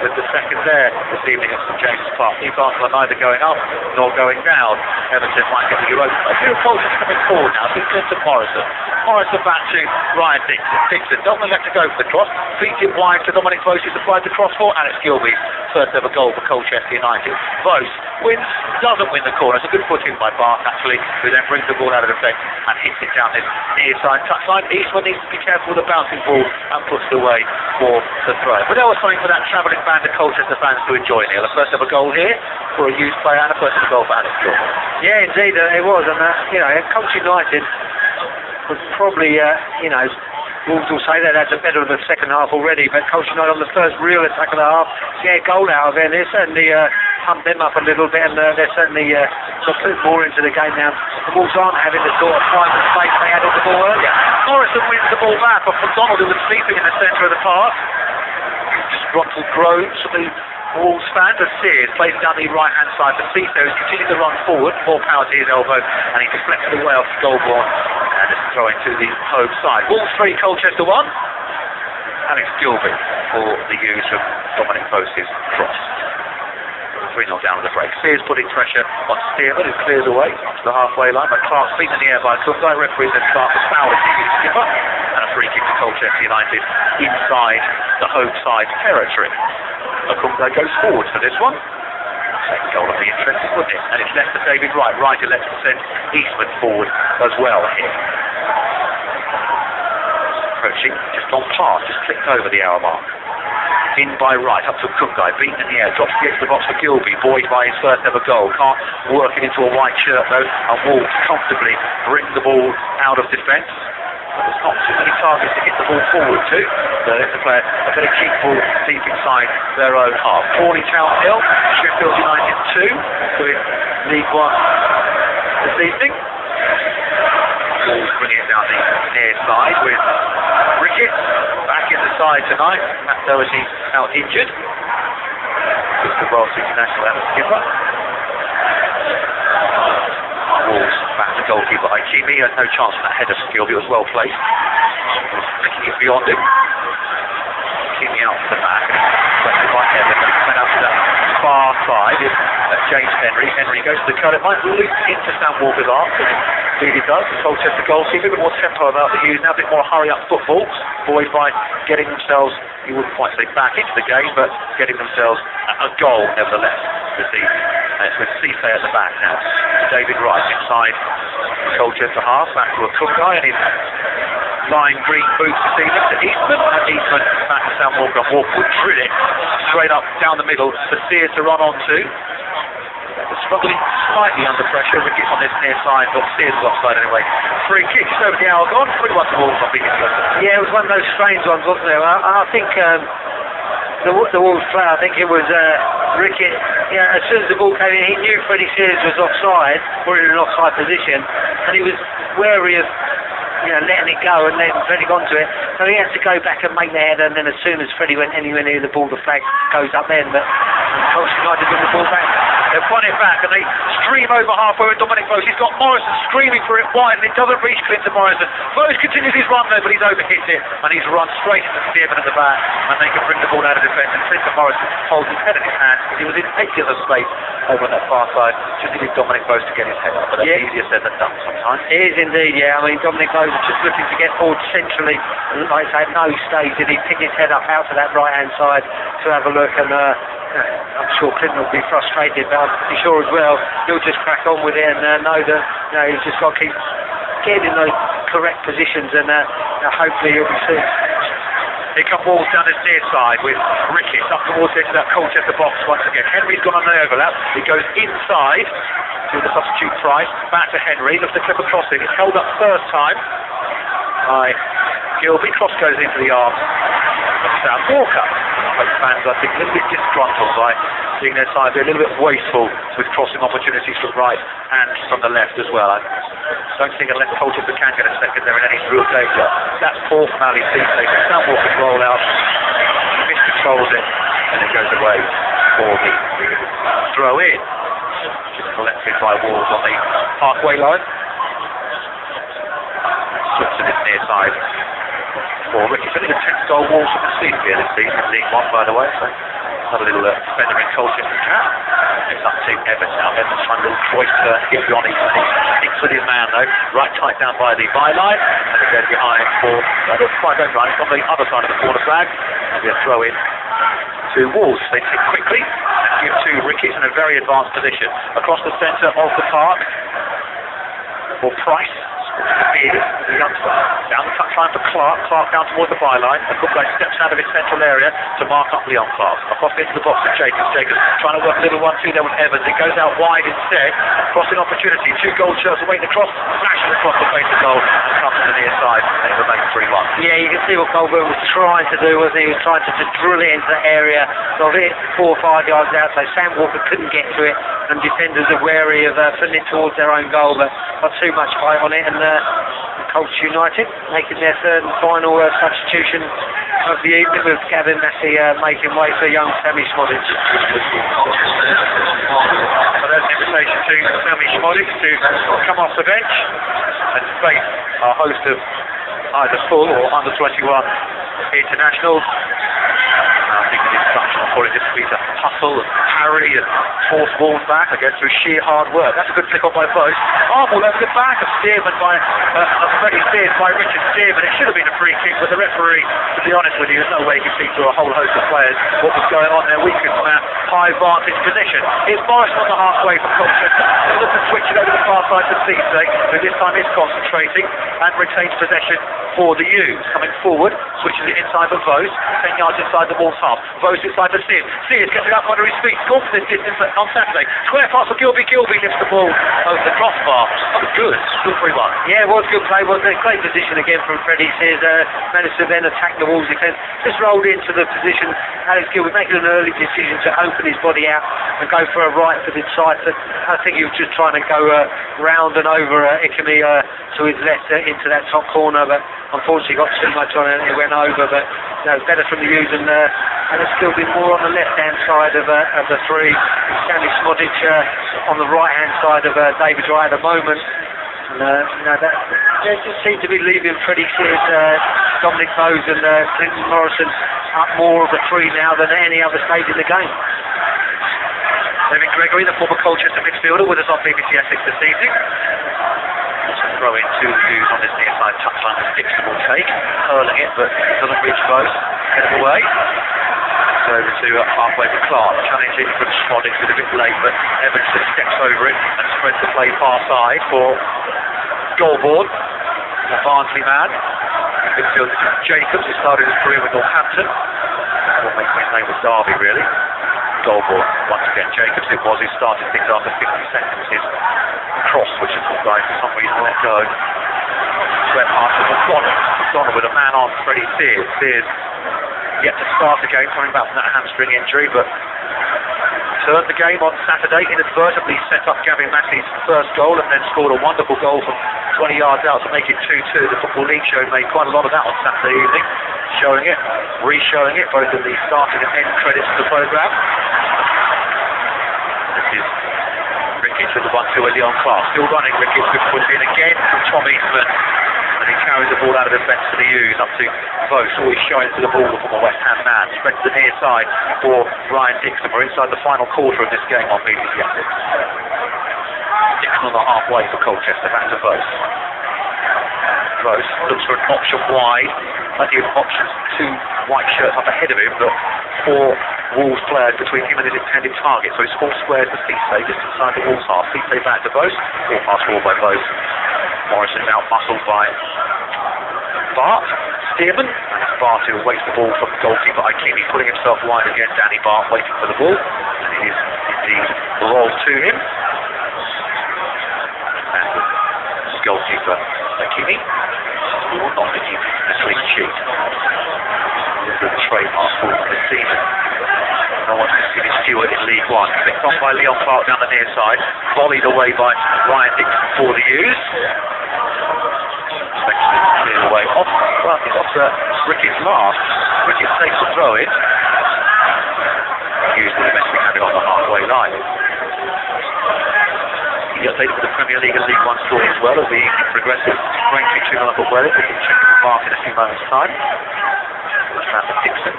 with the second there this evening at St James's Park. Newcastle are neither going up nor going down. Everton might get the Europa. Here are Colchester coming forward now. It's into Morrison. Morrison back to Ryan Dixon. Dixon doesn't let to go for the cross. Feeds it wide to Dominic Bose, who's applied the cross for Alex Gilby. First ever goal for Colchester United. Bose wins, doesn't win the corner. It's a good footing by Bath actually, who then brings the ball out of defence and hits it down this near side touchline. Eastman needs to be careful with the bouncing ball and puts it away for the throw. But there was something for that travelling band of Colchester fans to enjoy here. The first ever goal here for a youth player and a first ever goal for Alex Gilby. Yeah, indeed it was, and Colchester United was probably, Wolves will say that that's a better of the second half already, but Colchester United on the first real attack of the half, goal out of there. They certainly pumped them up a little bit, and they're certainly put more into the game now. The Wolves aren't having the sort of time and space they had on the ball earlier. Morrison wins the ball back off McDonald, who was sleeping in the centre of the park. Disgruntled groans from the Wolves fan. As Sears plays down the right-hand side for Cisse, who's continuing to run forward, more power to his elbow, and he deflects it away off Goldborn, and it's throwing to the home side. Wolves 3, Colchester 1. Alex Gilby for the use of Dominic Bose's cross. 3-0 down at the break. Sears putting pressure on Stearman, who clears away to the halfway line, but Clark's feet in the air by Kungai. Referee says Clark was fouled as he skipper, and a free kick to Colchester United inside the home side territory. Kungai goes forward for this one. Second goal would be interesting, wouldn't it? And it's left to David Wright. Wright elects to send Eastman forward as well here. Approaching, just gone past, just clicked over the hour mark. in by right, up to Kungai, beaten in the air, drops the edge of the box for Gilby, buoyed by his first ever goal. Can't work it into a white shirt though, and Wolves comfortably bring the ball out of defence. There's not too many targets to hit the ball forward to, so they have to play a very cheap ball deep inside their own half. Crawley Town 0, Sheffield United 2, with League One this evening. Wolves bringing it down the near side with Rickett back in the side tonight. Matt Doherty out injured. With the Royal International and the skipper. Wolves back to goalkeeper Aikimi. Had no chance for that header skill, but it was well placed. Flicking it beyond him. Aikimi out to the back. Collected by Evan. Went out to that far side. James Henry. Henry goes to the curl. It might loop into Sam Walker's arc. Indeed it does. The Colchester goalkeeper, a bit more tempo about the use now, a bit more hurry up football, buoyed by getting themselves, you wouldn't quite say back into the game, but getting themselves a goal nevertheless this evening. It's with Cisse at the back now. David Wright inside Colchester half, back to a Kungai and his lime green boots this evening to Eastman, and Eastman back to Sam Walker. Walker would drill it straight up down the middle for Sears to run onto. Struggling slightly under pressure. Ricketts on this near side, but Sears is offside anyway. Free kick just over the hour gone. 3-1 to Wolves on beating Colchester. Yeah, it was one of those strange ones, wasn't it? I think the Wolves player, I think it was Rickett. Yeah, as soon as the ball came in, he knew Freddie Sears was offside, or in an offside position, and he was wary of letting it go and letting Freddie go onto it. So he had to go back and make the header, and then as soon as Freddie went anywhere near the ball, the flag goes up then. But Colchester United win the ball back. They've won it back and they stream over halfway with Dominic Bose. He's got Morrison screaming for it wide and it doesn't reach Clinton Morrison. Bose continues his run though, but he's overhit it and he's run straight into Stearman at the back and they can bring the ball out of defence, and Clinton Morrison holds his head in his hand. He was in plenty of space over on that far side. Just needed Dominic Bose to get his head up, but that's easier said than done sometimes. It is indeed, yeah. I mean, Dominic Bose was just looking to get forward centrally, and like I say, at no stage did he pick his head up out to that right hand side to have a look, and I'm sure Clinton will be frustrated, but I'm pretty sure as well he'll just crack on with it and know that he's just got to keep getting in those correct positions, and hopefully he'll be soon. Here come Wolves down this near side with Ricketts up towards the edge of that Colchester box once again. Henry's gone on the overlap. He goes inside to the substitute Price. Back to Henry. Looks to clip across it. It's held up first time by Gilby. Cross goes into the arms of Sam Walker. Both fans, I think, a little bit disgruntled by seeing their side be a little bit wasteful with crossing opportunities from right and from the left as well. I don't think unless Colchester can get a second, they're in any real danger. That's poor from Ali Cisse. Sam Walker's roll out, miscontrols it, and it goes away for the throw in. Just collected by Wolves on the halfway line. Slips to this near side for Ricketts. Only the 10th goal Wolves have conceded here this season in League One, by the way. So another little defender in Colchester cap. It's up to Evans now. Evans trying to voice get beyond him. Sticks with his man though. Right tight down by the byline. And it goes behind for... It's quite going right. It's on the other side of the corner flag. It'll be a throw in to Wolves. They take quickly and give to Ricketts in a very advanced position. Across the centre of the park for Price. The youngster down the touchline for Clark down towards the byline. The Kungai steps out of his central area to mark up Leon Clark. Across into the box of Jacobs trying to work a little 1-2 there with Evans. It goes out wide instead. Crossing opportunity. 2 goal shirts away the cross, flashes across the face of goal and comes to the near side and it remains 3-1. Yeah, you can see what Colbert was trying to do, wasn't he? He was trying to just drill it into the area, so it 4 or 5 yards out, so Sam Walker couldn't get to it and defenders are wary of putting it towards their own goal, but not too much fight on it, and Colchester United making their third and final substitution of the evening, with Gavin Massey making way for young Sammy Schmodic. So there's an invitation to Sammy Schmodic to come off the bench and face our host of either full or under 21 internationals. I think the instruction for it is to hustle and parry and force Wolves back again through sheer hard work. That's a good flick on by Vos. Arm all over the back of Stearman by Freddie Sears by Richard Stearman. It should have been a free kick, but the referee, to be honest with you, there's no way he could see through a whole host of players what was going on there. Weakened from our high vantage position. It's Morrison on the halfway from Colchester. They look to switch it over the far side to Cisse, who this time is concentrating and retains possession for the U's. Coming forward, switches it inside for Vos, 10 yards inside the Wolves half. Vos inside for Sears. Sears gets it up under his feet, scored from this distance on Saturday. Square pass for Gilby. Gilby lifts the ball over the crossbar. That was good. Good 3-1. Yeah, it was good play, wasn't it? Great position again from Freddie Sears. Managed to then attack the Wolves defence. Just rolled into the position. Alex Gilby making an early decision to open his body out and go for a right-footed side. I think he was just trying to go round and over Ikemi to his left into that top corner, but unfortunately got too much on it and it went over. But better from the U's, and it's still been more on the left-hand side of the three. Stanley Smodic on the right-hand side of David Wright at the moment. They just seem to be leaving Freddie Sears, Dominic Bowes and Clinton Morrison up more of the three now than at any other stage in the game. David Gregory, the former Colchester midfielder, with us on BBC Essex this evening. Throw in to the U's on this near side touchline. Dixon will take, hurling it, but doesn't reach Bowes. Get him away. Over to halfway for Clark, challenging from Smodic, a bit late, but Evans just steps over it and spreads the play far side for Goalbourne, the Barnsley man. Midfield Jacobs, who started his career with Wolverhampton. What makes his name was Derby, really. Goalbourne, once again, Jacobs it was who started things after 50 seconds. His cross, which the guy for some reason let go. Swept past to McDonald with a man on Freddie Sears. Sears yet to start the game, coming back from that hamstring injury, but turned the game on Saturday, inadvertently set up Gavin Massey's first goal and then scored a wonderful goal from 20 yards out to make it 2-2. The Football League show made quite a lot of that on Saturday evening, showing it, re-showing it, both in the starting and end credits of the programme. This is Ricketts with the 1-2 with Leon Clark. Still running, Ricketts with put in again from Tom Eastman. And he carries the ball out of defence to the U's, up to Vos, always showing to the ball from the West Ham man. Spread to the near side for Ryan Dixon. We're inside the final quarter of this game on BBC Essex. Dixon on the halfway for Colchester, back to Vos. Vos looks for an option wide. Plenty of options, two white shirts up ahead of him, but four Wolves players between him and his intended target. So it's four squares for Cisse, just inside the Wolves half. Cisse back to Vos. Ball pass forward by Vos. Morrison out muscled by Bart. Stearman. Bart who awaits the ball from goalkeeper Ikemi, pulling himself wide again. Danny Bart waiting for the ball. And it is indeed rolled to him. And goalkeeper Ikemi. Or not Ikemi, the clean sheet. This is a trademark for the season. No one's considered Stewart in League One. Picked off by Leon Clark down the near side. Volleyed away by Ryan Dixon for the U's. Cleared away off. Well, it's off Ricketts' last. Ricketts takes the throw in. U's the domestic handle on the halfway line. He updated for the Premier League and League One story as well as the evening progresses. Ranking 2-0 up at Welling. We can check the mark in a few moments' time. That's for Dixon.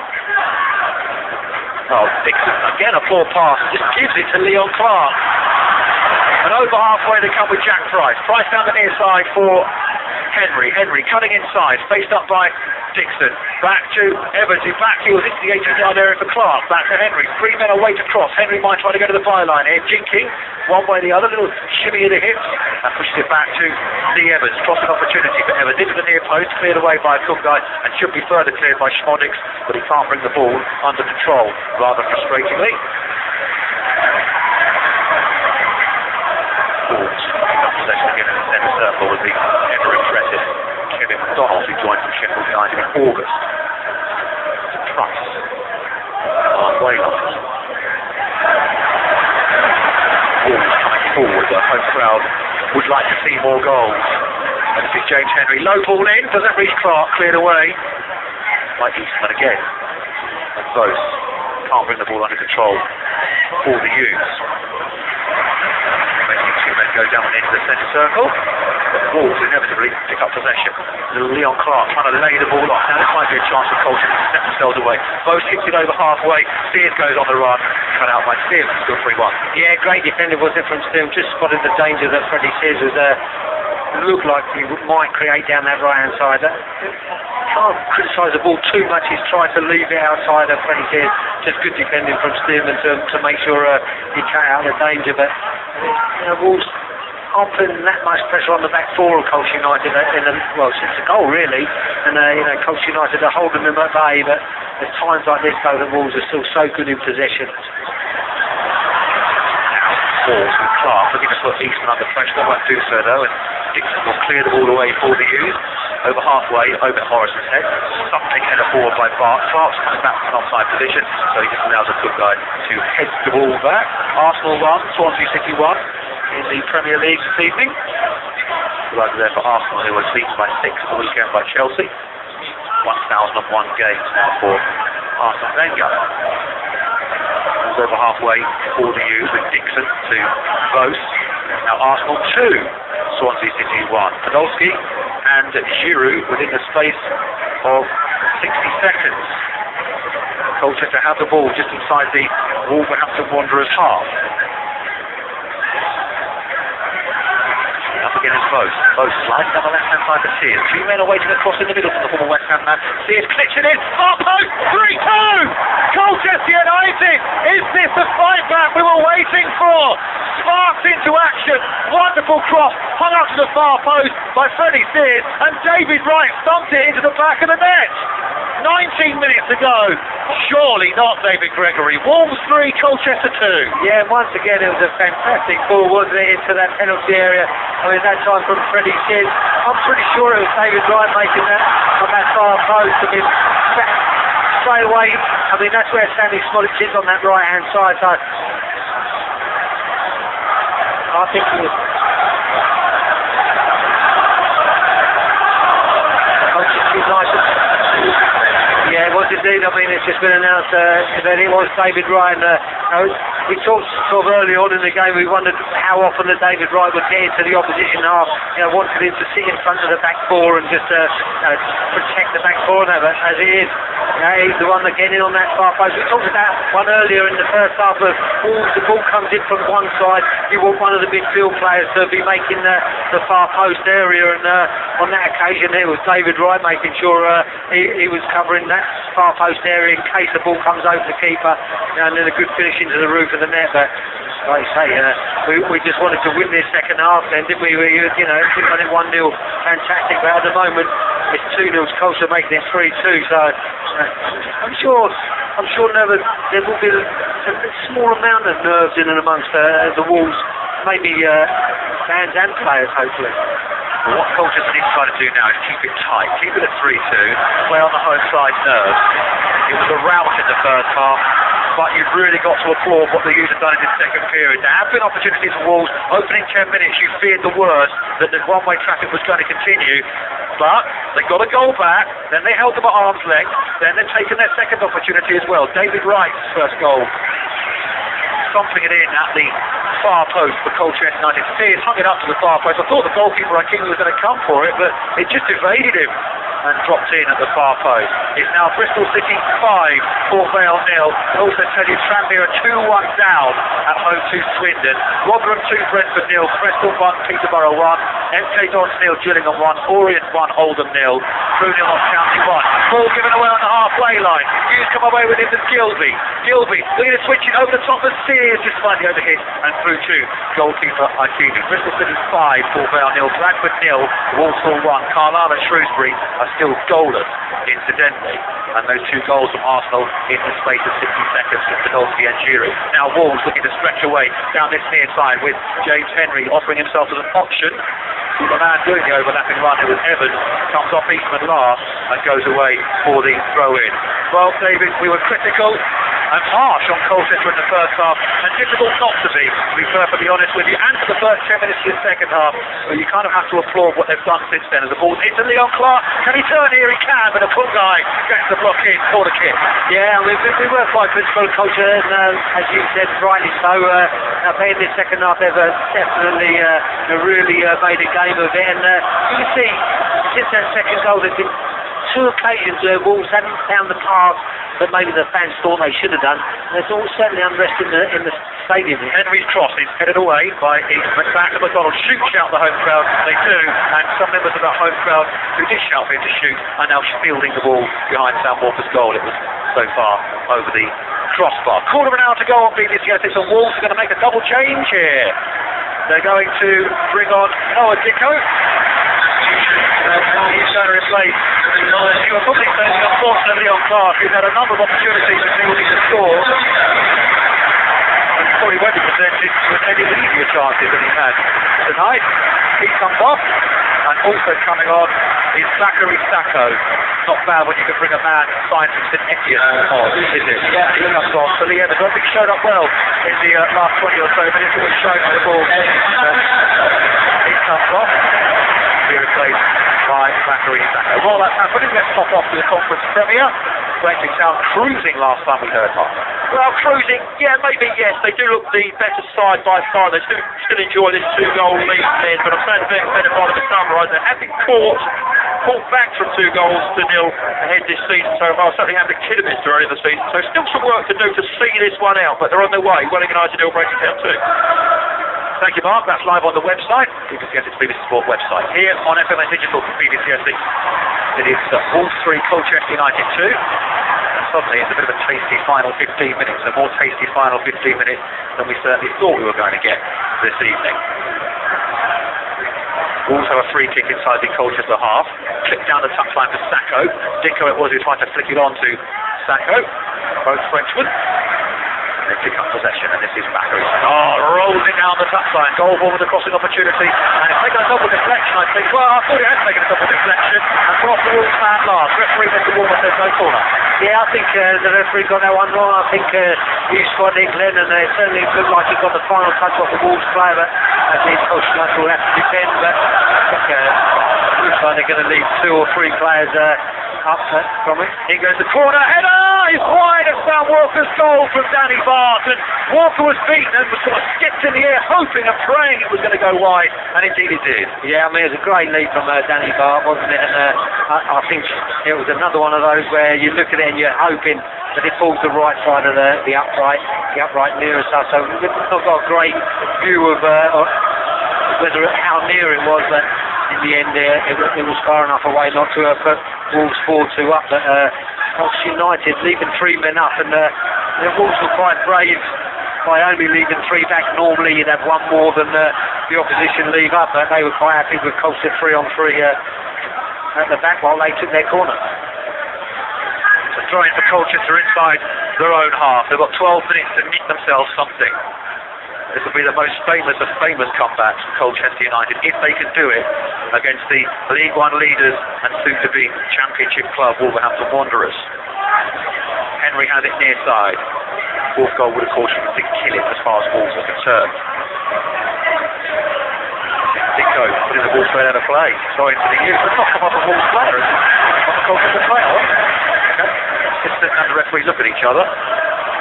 Oh, Dixon, again a poor pass, just gives it to Leon Clark. And over halfway they come with Jack Price. Price down the near side for Henry. Henry cutting inside, faced up by Dixon. Back to Evans, who backheels into the 18-yard area for Clark. Back to Henry. Three men away to cross. Henry might try to go to the byline here. Jinking, one way or the other, little shimmy of the hips. And pushes it back to Lee Evans. Crossing opportunity for Evans into the near post. Cleared away by Kungai and should be further cleared by Smodic, but he can't bring the ball under control, rather frustratingly. Wolves possession again in the centre circle with the ever-impressive Kevin McDonald, who joined from Sheffield United in August. Price. Halfway line. Wolves coming forward. The home crowd would like to see more goals. And this is James Henry. Low ball in. Doesn't reach Clark. Cleared away by Eastman again. And Vos can't bring the ball under control for the U's. Two men go down and into the centre circle. Wolves inevitably pick up possession. Little Leon Clark trying to lay the ball off. Now this might be a chance for Colchester to step themselves away. Vos kicks it over halfway. Sears goes on the run. cut out by Stearman, still 3-1. Yeah, great defender, wasn't it, from Stearman? Just spotted the danger that Freddie Sears was looked like he might create down that right-hand side. Can't criticise the ball too much. He's trying to leave it outside of Freddie Sears. Just good defending from Stearman to make sure he cut out the danger. But Wolves aren't putting that much pressure on the back four of Colchester United since the goal really. And Colchester United are holding them at bay. But there's times like this though that Wolves are still so good in possession. Walls and Clark looking to put Eastman under pressure. They won't do so though, and Dixon will clear the ball away for the U's. Over halfway, over at Morrison's head. Something headed forward by Bart. Clark's coming back from an offside position, so he just allows a good guy to head the ball back. Arsenal 1, Swansea City 1 in the Premier League this evening. Good over there for Arsenal, who was beaten by 6 the weekend by Chelsea. 1,001 games now for Arsene Wenger. Over halfway for the U's with Dixon to Vos. Now Arsenal 2, Swansea City 1. Podolski and Giroud within the space of 60 seconds. Colchester have the ball just inside the Wolverhampton Wanderers half. Up again is Vos. Vos slides down the left-hand side for Sears. 2 men are waiting across in the middle from the former West Ham man. Sears clicks it in. Far post. 3-2. Colchester United. Is this the fight back we were waiting for? Sparks into action. Wonderful cross. Hung up to the far post by Freddie Sears. And David Wright thumped it into the back of the net. 19 minutes ago. Surely not, David Gregory. Wolves 3, Colchester 2. Yeah, once again it was a fantastic ball, wasn't it, into that penalty area. I mean, that time from Freddie Sears. I'm pretty sure it was David Wright making that on that far post. I mean, straight away, I mean, that's where Sammy Smollett sits on that right-hand side. So I think he was... Yeah, it was indeed. I mean, it's just been announced that it was David Wright. We talked sort of early on in the game, we wondered how often that David Wright would get into the opposition half. Wanted him to sit in front of the back four and just protect the back four now. But as it is, he's the one that gets in on that far post. We talked about one earlier in the first half of the ball comes in from one side. You want one of the midfield players to be making the far post area, and on that occasion it was David Wright making sure he was covering that far post area in case the ball comes over the keeper, and then a good finish into the roof of the net. But like I say, we just wanted to win this second half then, didn't we? We if we won it 1-0, fantastic, but at the moment it's 2-0 to Colchester, making it 3-2, so I'm sure there will be a small amount of nerves in and amongst the Wolves, maybe fans and players, hopefully. Well, what Colchester need to try to do now is keep it tight, keep it at 3-2, play on the home side nerves. It was a rout in the first half, but you've really got to applaud what the U's have done in this second period. There have been opportunities for Wolves. Opening 10 minutes, you feared the worst, that the one-way traffic was going to continue, but they got a goal back, then they held them at arm's length, then they've taken their second opportunity as well. David Wright's first goal. Stomping it in at the far post for Colchester United. Sears hung it up to the far post. I thought the goalkeeper, I think, was going to come for it, but it just evaded him and dropped in at the far post. It's now Bristol City 5, Port Vale 0. And also tell you, Tranmere are 2-1 down at home to Swindon. Rotherham 2, Brentford 0. Preston 1, Peterborough 1. MK Dons 0, Gillingham 1. Orient 1, Oldham 0. 2-0 on County 1. Ball given away on the halfway line. Hughes come away with it to Gilby. Gilby looking to switch it over the top of Sears, just slightly overhit and through to goalkeeper Ikebe. Bristol City 5, Port Vale 0. Bradford 0, Walsall 1. Carlisle and Shrewsbury are still goalless, incidentally, and those 2 goals from Arsenal in the space of 60 seconds from Podolski and Giroud. Now Wolves looking to stretch away down this near side with James Henry offering himself as an option. The man doing the overlapping run, it was Evans, comes off Eastman last and goes away for the throw-in. Well, David, we were critical and harsh on Colchester in the first half, and difficult not to be perfectly honest with you, and for the first 10 minutes of the second half, but you kind of have to applaud what they've done since then. As the ball's into Leon Clark, can he turn here? He can, but a pull guy gets the block in, corner kick. Yeah, we were quite critical of Colchester, and as you said, rightly so. I think in this second half they've definitely really made a game of it, and you can see since that second goal there's been two occasions where Wolves hadn't found the pass that maybe the fans thought they should have done. There's all certainly unrest in the stadium. Henry's cross is headed away by Eastman. Back to McDonald. Shout the home crowd. They do. And some members of that home crowd who did shout for him to shoot are now fielding the ball behind Sam Walker's goal. It was so far over the crossbar. Quarter of an hour to go on BBC Essex, and Wolves are going to make a double change here. They're going to bring on Noah Dicko. He's going to replace. You were probably saying, unfortunately, on Clark, he's had a number of opportunities to see what he can score. And probably won't be presented with any easier chances than he had tonight. He comes off, and also coming on is Zachary Sacco. Not bad when you can bring a man signed from St Etienne on, is it? Yeah, he comes on. So Lee Evans, I think, showed up well in the last 20 or so minutes. It was shown by the ball. He comes off. He replaced by Zachary Sacco. While that's happening, let's pop off to the conference premiere. Brentford Town cruising last time we heard of. Well, cruising, yeah, maybe yes. They do look the better side by far. They still enjoy this 2-goal lead then, but I'm saying better part of the summarise. They have been caught back from 2 goals to 0 ahead this season so far. Certainly have the Kidderminster early in the season. So still some work to do to see this one out, but they're on their way. Well organised to 0 Brentford Town too. Thank you, Mark. That's live on the website, BBC Essex BBC Sport website. Here on FMN Digital for BBC Essex, it is Wolves 3, Colchester United 2. And suddenly it's a bit of a tasty final 15 minutes, a more tasty final 15 minutes than we certainly thought we were going to get this evening. Wolves have a free kick inside the Colchester half. Click down the touchline for Sacco. Dicko it was who tried to flick it on to Sacco. Both Frenchmen. They pick up possession, and this is Zachary. Rolls it down the touchline. Goal ball with a crossing opportunity, and it's taken a double deflection, I think. Well, I thought it had taken a double deflection, and brought the Wolves at last. Referee Mr. Warner says no corner. Yeah, I think the referee got that one wrong. I think he spotted Glenn, and it certainly looked like he got the final touch off the Wolves player, but I think Colchester will have to defend. But I think looks like they're going to leave 2 or 3 players up from it. Here goes the corner header. He's wide of Sam Walker's goal from Danny Barton. Walker was beaten and was sort of skipped in the air, hoping and praying it was going to go wide, and indeed it did. Yeah, I mean, it was a great lead from Danny Bart, wasn't it? And I think it was another one of those where you look at it and you're hoping that it falls the right side of the upright nearest us. So we've not got a great view of how near it was, but in the end it was far enough away not to have put Wolves 4-2 up. But Colchester United leaving 3 men up, and the Wolves were quite brave by only leaving 3 back. Normally you'd have 1 more than the opposition leave up, but they were quite happy with Colchester 3-on-3 at the back while they took their corner. So throwing for Colchester inside their own half. They've got 12 minutes to nick themselves something. This will be the most famous of famous comebacks for Colchester United, if they can do it against the League One leaders and soon-to-be Championship club Wolverhampton Wanderers. Henry has it near side. Wolf goal would of course be killing as far as Wolves are concerned. Dicko putting the ball straight out of play. Sorry to the youth. It's not come off a Wolves player. It's on the Colchester player. Okay. Assistant and the referee look at each other.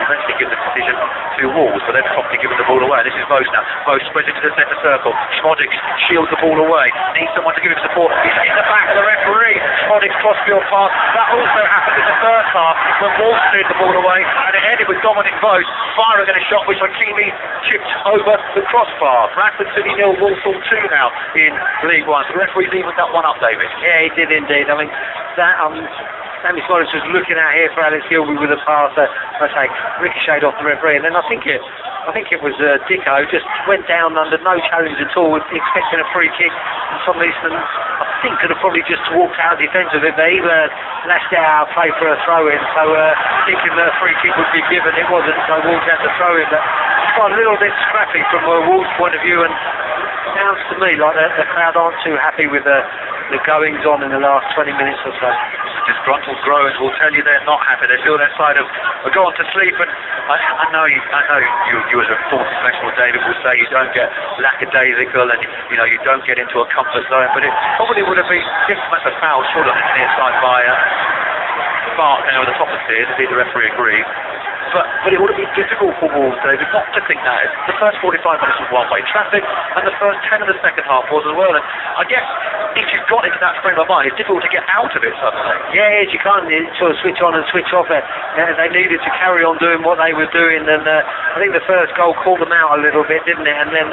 Eventually give the decision to Wolves, but they've promptly given the ball away. This is Mose now. Mose spreads into the centre circle. Schmodic shields the ball away. Needs someone to give him support. He's in the back of the referee. Schmodic's crossfield pass. That also happened in the first half when Wolves cleared the ball away, and it ended with Dominic Mose firing at a shot which Hakimi chipped over the crossbar. Bradford City 0, Wolves 2 now in League One. So the referee's even that one up, David. Yeah, he did indeed. I mean, that Sammy Smollett was looking out here for Alex Gilby with a pass, ricocheted off the referee, and then I think it was Dicko just went down under no challenge at all, expecting a free kick, and Tom Eastman I think could have probably just walked out defensively, but he lashed out, played for a throw-in, so thinking that a free kick would be given, it wasn't, so Wolves had to throw in, but it's quite a little bit scrappy from a Wolves point of view, and it sounds to me like the crowd aren't too happy with the goings on in the last 20 minutes or so. Disgruntled growers will tell you they're not happy. They feel their side of gone to sleep, and I know you as a former professional, David, will say you don't get lackadaisical and you don't get into a comfort zone, but it probably would have been different as a foul short on the near side by Bart there at the top of the stairs. Indeed, the referee agreed. but it would have been difficult for Wolves, David, not to think that. The first 45 minutes was one-way traffic, and the first 10 of the second half was as well. And I guess if you've got into that frame of mind, it's difficult to get out of it suddenly. Yeah, you can't sort of switch on and switch off it. They needed to carry on doing what they were doing, and I think the first goal called them out a little bit, didn't it? And then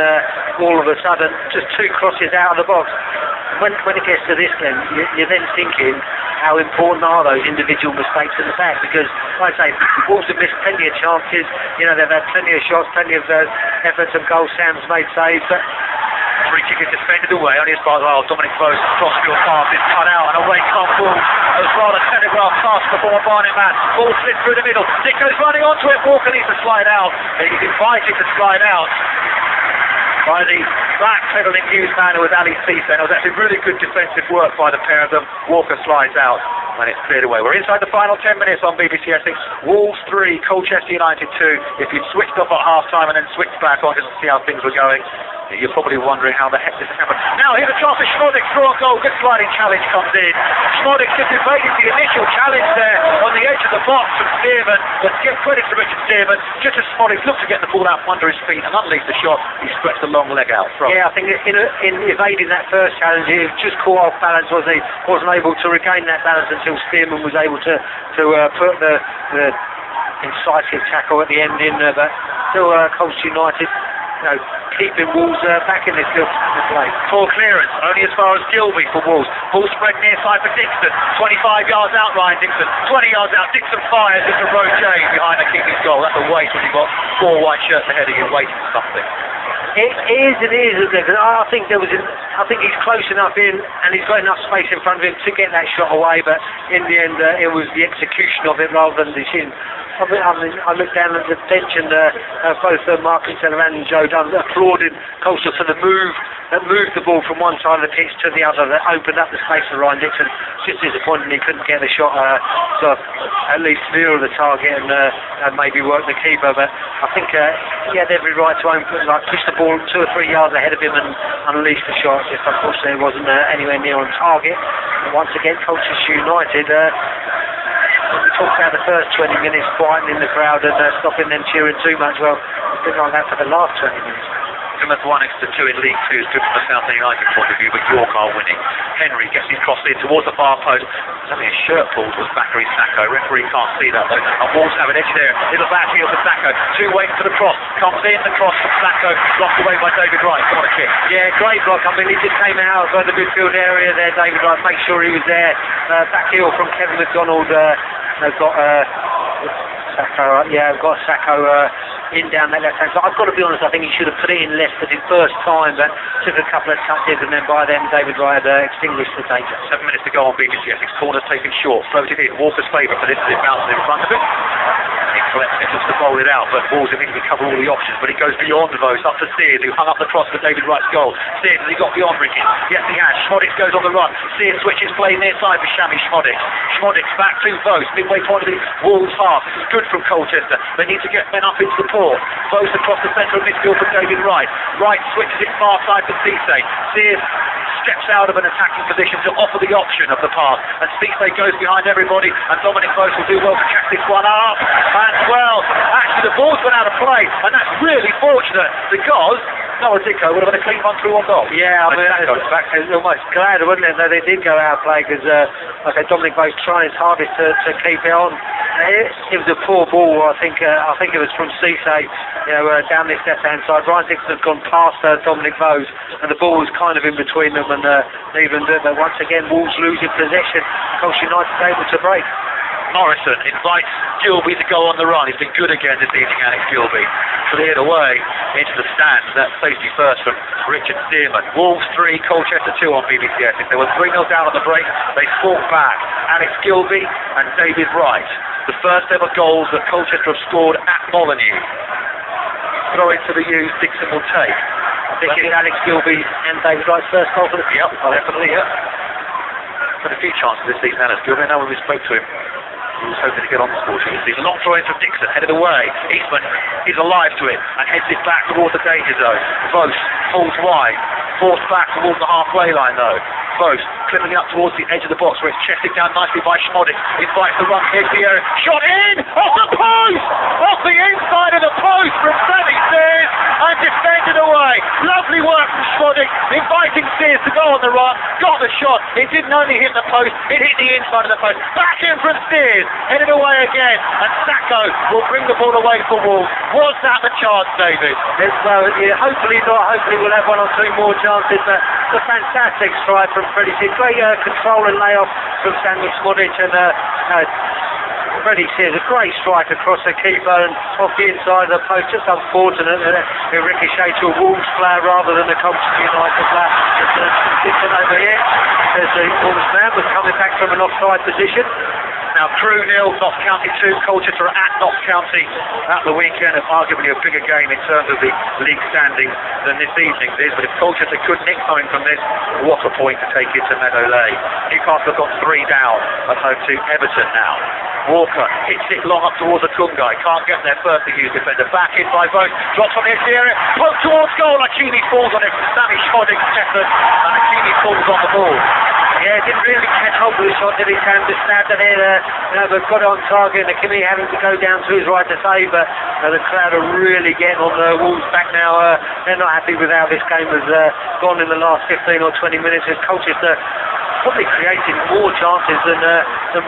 all of a sudden, just 2 crosses out of the box. When it gets to this, then you're then thinking, how important are those individual mistakes in the back? Because, like I say, Wolves have missed plenty of chances. You know, they've had plenty of shots, plenty of efforts and goals. Sam's made saves, but free kick is defended away, only as far as Dominic Vos cross-field pass is cut out, and away comes Wolves. It was rather telegraph pass before Barnet man. Ball slipped through the middle. Dicko's running onto it. Walker needs to slide out. He's invited to slide out by the back-pedaling newsman who was Ali Cisse. It was actually really good defensive work by the pair of them. Walker slides out and it's cleared away. We're inside the final 10 minutes on BBC Essex. Wolves 3, Colchester United 2. If you'd switched off at half-time and then switched back on just to see how things were going, you're probably wondering how the heck this has happened. Now here's a chance for Schmodek, through on goal. Good sliding challenge comes in. Schmodek just evaded the initial challenge there on the edge of the box from Stearman. But give credit to Richard Stearman. Just as Schmodek looked to get the ball out from under his feet and unleashed the shot, he stretched the long leg out front. Yeah, I think in evading that first challenge, he just caught off balance, wasn't he? Wasn't able to regain that balance until Stearman was able to put the incisive tackle at the end in there. But still, Colchester United, keeping Wolves back in this play. Full clearance, only as far as Gilby for Wolves. Ball spread near side for Dixon. 25 yards out, Ryan Dixon. 20 yards out, Dixon fires into Roche behind the keeper's goal. That's a waste when you've got 4 white shirts ahead of you waiting for something. It is, isn't it? I think he's close enough in, and he's got enough space in front of him to get that shot away. But in the end, it was the execution of it rather than the shin. I looked down at the bench, and both Mark Celeran and Joe Dunn applauded Colchester for the move that moved the ball from one side of the pitch to the other, that opened up the space for Ryan Dixon. Just disappointing he couldn't get the shot so at least near the target and maybe work the keeper. But I think he had every right to push the ball 2 or 3 yards ahead of him and unleash the shot. Just unfortunately it wasn't anywhere near on target. And once again, Colchester United. We talked about the first 20 minutes quietening the crowd and stopping them cheering too much. Well, it's been like that for the last 20 minutes. Plymouth 1 extra 2 in League 2 is good from the South United point of view, but York are winning. Henry gets his cross in towards the far post. There's only a shirt pulled was Zachary Sacco. Referee can't see that though. And Wolves have an edge there. Little backfield for Sacco. 2 waiting for the cross. Comes in the cross from Sacco. Blocked away by David Wright. What a kick. Yeah, great block. I mean, he just came out of the midfield area there, David Wright. Make sure he was there. Back heel from Kevin McDonald. They've got Sacco. I've got Sacco in down that left hand side. I've got to be honest, I think he should have put it in less for the first time, but took a couple of touches, and then by then David Wright extinguished the danger. 7 minutes to go on BBC Essex. Corner's taken short, floated in. Walker's favour for this, it bounces in front of him. He collects it, looks to bowl it out, but Wolves have to cover all the options, but he goes beyond Vos, up to Sears, who hung up the cross for David Wright's goal. Sears, has he got beyond Ricky? Yes, he has. Schmodek goes on the run. Sears switches play near side for Shami Schmodek. Schmodek's back to Vos, midway point of the Wolves half. This is good from Colchester. They need to get men up into the port. Vos across the centre of midfield for David Wright. Wright switches it far side for Cisse. Sears steps out of an attacking position to offer the option of the pass, and Cisse goes behind everybody, and Dominic Vos will do well to catch this one up. And well, actually the ball's gone out of play, and that's really fortunate because Noah Dicko would have had a clean one through on goal. Yeah, I mean, it's almost glad, wasn't it, that they did go out of play, because Dominic Vos trying his hardest to keep it on. It was a poor ball. I think it was from Cisse, down this left-hand side. Ryan Dixon had gone past Dominic Vos, and the ball was kind of in between them, and even but once again, Wolves losing possession. Colchester United able to break. Morrison invites Gilby to go on the run. He's been good again this evening, Alex Gilby. Cleared away into the stands. That's safety first from Richard Stearman. Wolves 3, Colchester 2 on BBC Essex. They were 3-0 down at the break. They fought back. Alex Gilby and David Wright. The first ever goals that Colchester have scored at Molineux. Throw it to the U's, Dixon will take. I think it's Alex Gilby and David Wright's first goal for the Yep, definitely, yeah. Had a few chances this season, Alex Gilby. Now when we spoke to him, he was hoping to get on the score sheet. He's a long throw in from Dixon, headed away. Eastman is alive to it and heads it back towards the danger zone. Vos pulls wide, forced back towards the halfway line though. Vos clipping it up towards the edge of the box where it's chested down nicely by Schmodek. Invites the run, here's the area. Shot in! Off the post! Off shot. It didn't only hit the post, it hit the inside of the post. Back in from Steers, headed away again, and Sacco will bring the ball away for Wolves. Was that the chance, David? Well, yeah, hopefully not. Hopefully we'll have one or two more chances. But it's a fantastic strike from Freddie Sears. Great control and layoff from Sandwich Modic, and Freddie Sears, a great strike across the keeper and off the inside of the post. Just unfortunate that it ricocheted to a Wolves player rather than a Colchester United player. Just over here as the Wolves man was coming back from an offside position. Now Crewe 0, Notts County 2, Colchester at Notts County at the weekend. It's arguably a bigger game in terms of the league standings than this evening's is, but if Colchester could nick something from this, what a point to take it to Meadow Lane. Newcastle have got 3 down at home to Everton now. Walker hits it long up towards the Kungai, can't get there first to use defender, back in by Vogt, drops on the edge of the area, poke towards goal, Akini falls on it, Sammy Shoddick's effort, and Akini falls on the ball. Yeah, didn't really catch hold of the shot, did he, Sam? Just snapped it in, but got it on target, and Akini having to go down to his right to save, but the crowd are really getting on the Wolves back now. They're not happy with how this game has gone in the last 15 or 20 minutes, as Colchester probably created more chances than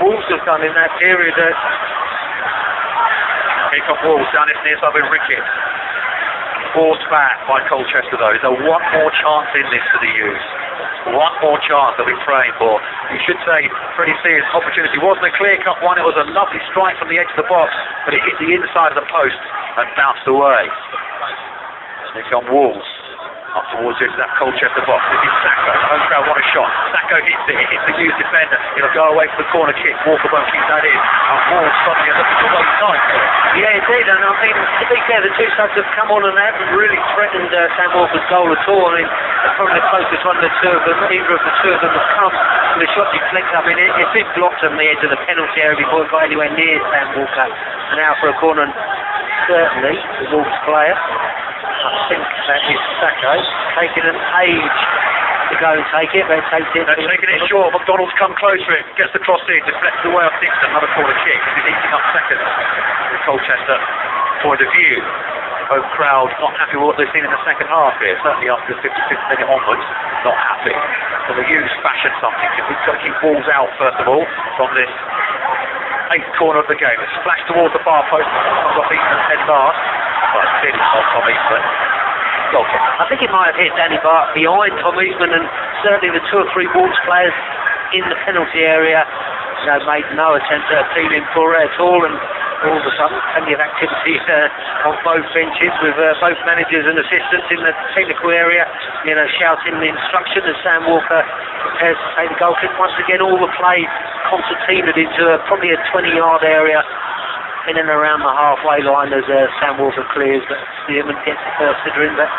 Wolves have done in that period. Here come Wolves down this near side with Rickett. Forced back by Colchester though. Is there one more chance in this for the U's? One more chance they'll be praying for. You should say Freddie Sears' opportunity wasn't a clear-cut one. It was a lovely strike from the edge of the box, but it hit the inside of the post and bounced away. Here come Wolves. Up towards it, that Colchester box. This is Sacco. Home crowd want a shot. Sacco hits it. It hits the Hughes defender. It'll go away from the corner kick. Walker won't keep that in. And Wolves suddenly are looking for both sides. Yeah, indeed. And I mean, to be fair, the two subs have come on and they haven't really threatened Sam Walker's goal at all. I mean, they're probably the closest one of the two of them. Either of the two of them have come. The shot deflects up. I mean, it's been blocked on the edge of the penalty area before it got anywhere near Sam Walker. And now for a corner, and certainly the Wolves player, I think that is Sacco, taking an age to go and take it, but takes it. They're taking it short. McDonald's come close to it, gets the cross in, deflects away off Dixon, another corner kick. He's eating up second. The Colchester point of view. Home crowd not happy with what they've seen in the second half here, certainly after the 55th minute onwards, not happy. So the U's fashion something. We've got to keep Wolves out first of all from this 8th corner of the game. It's splashed towards the far post. I've got Eastman's head last. Well, it's clearly not Tom Eastman. I think it might have hit Danny Bart behind Tom Eastman, and certainly the 2 or 3 Wolves players in the penalty area made no attempt at appealing for it at all, and all of a sudden plenty of activity on both benches with both managers and assistants in the technical area, shouting the instruction as Sam Walker prepares to take the goal kick. Once again, all the play concertinaed into probably a 20-yard area in and around the halfway line as Sam Walker clears, but Stearman gets the first header in there.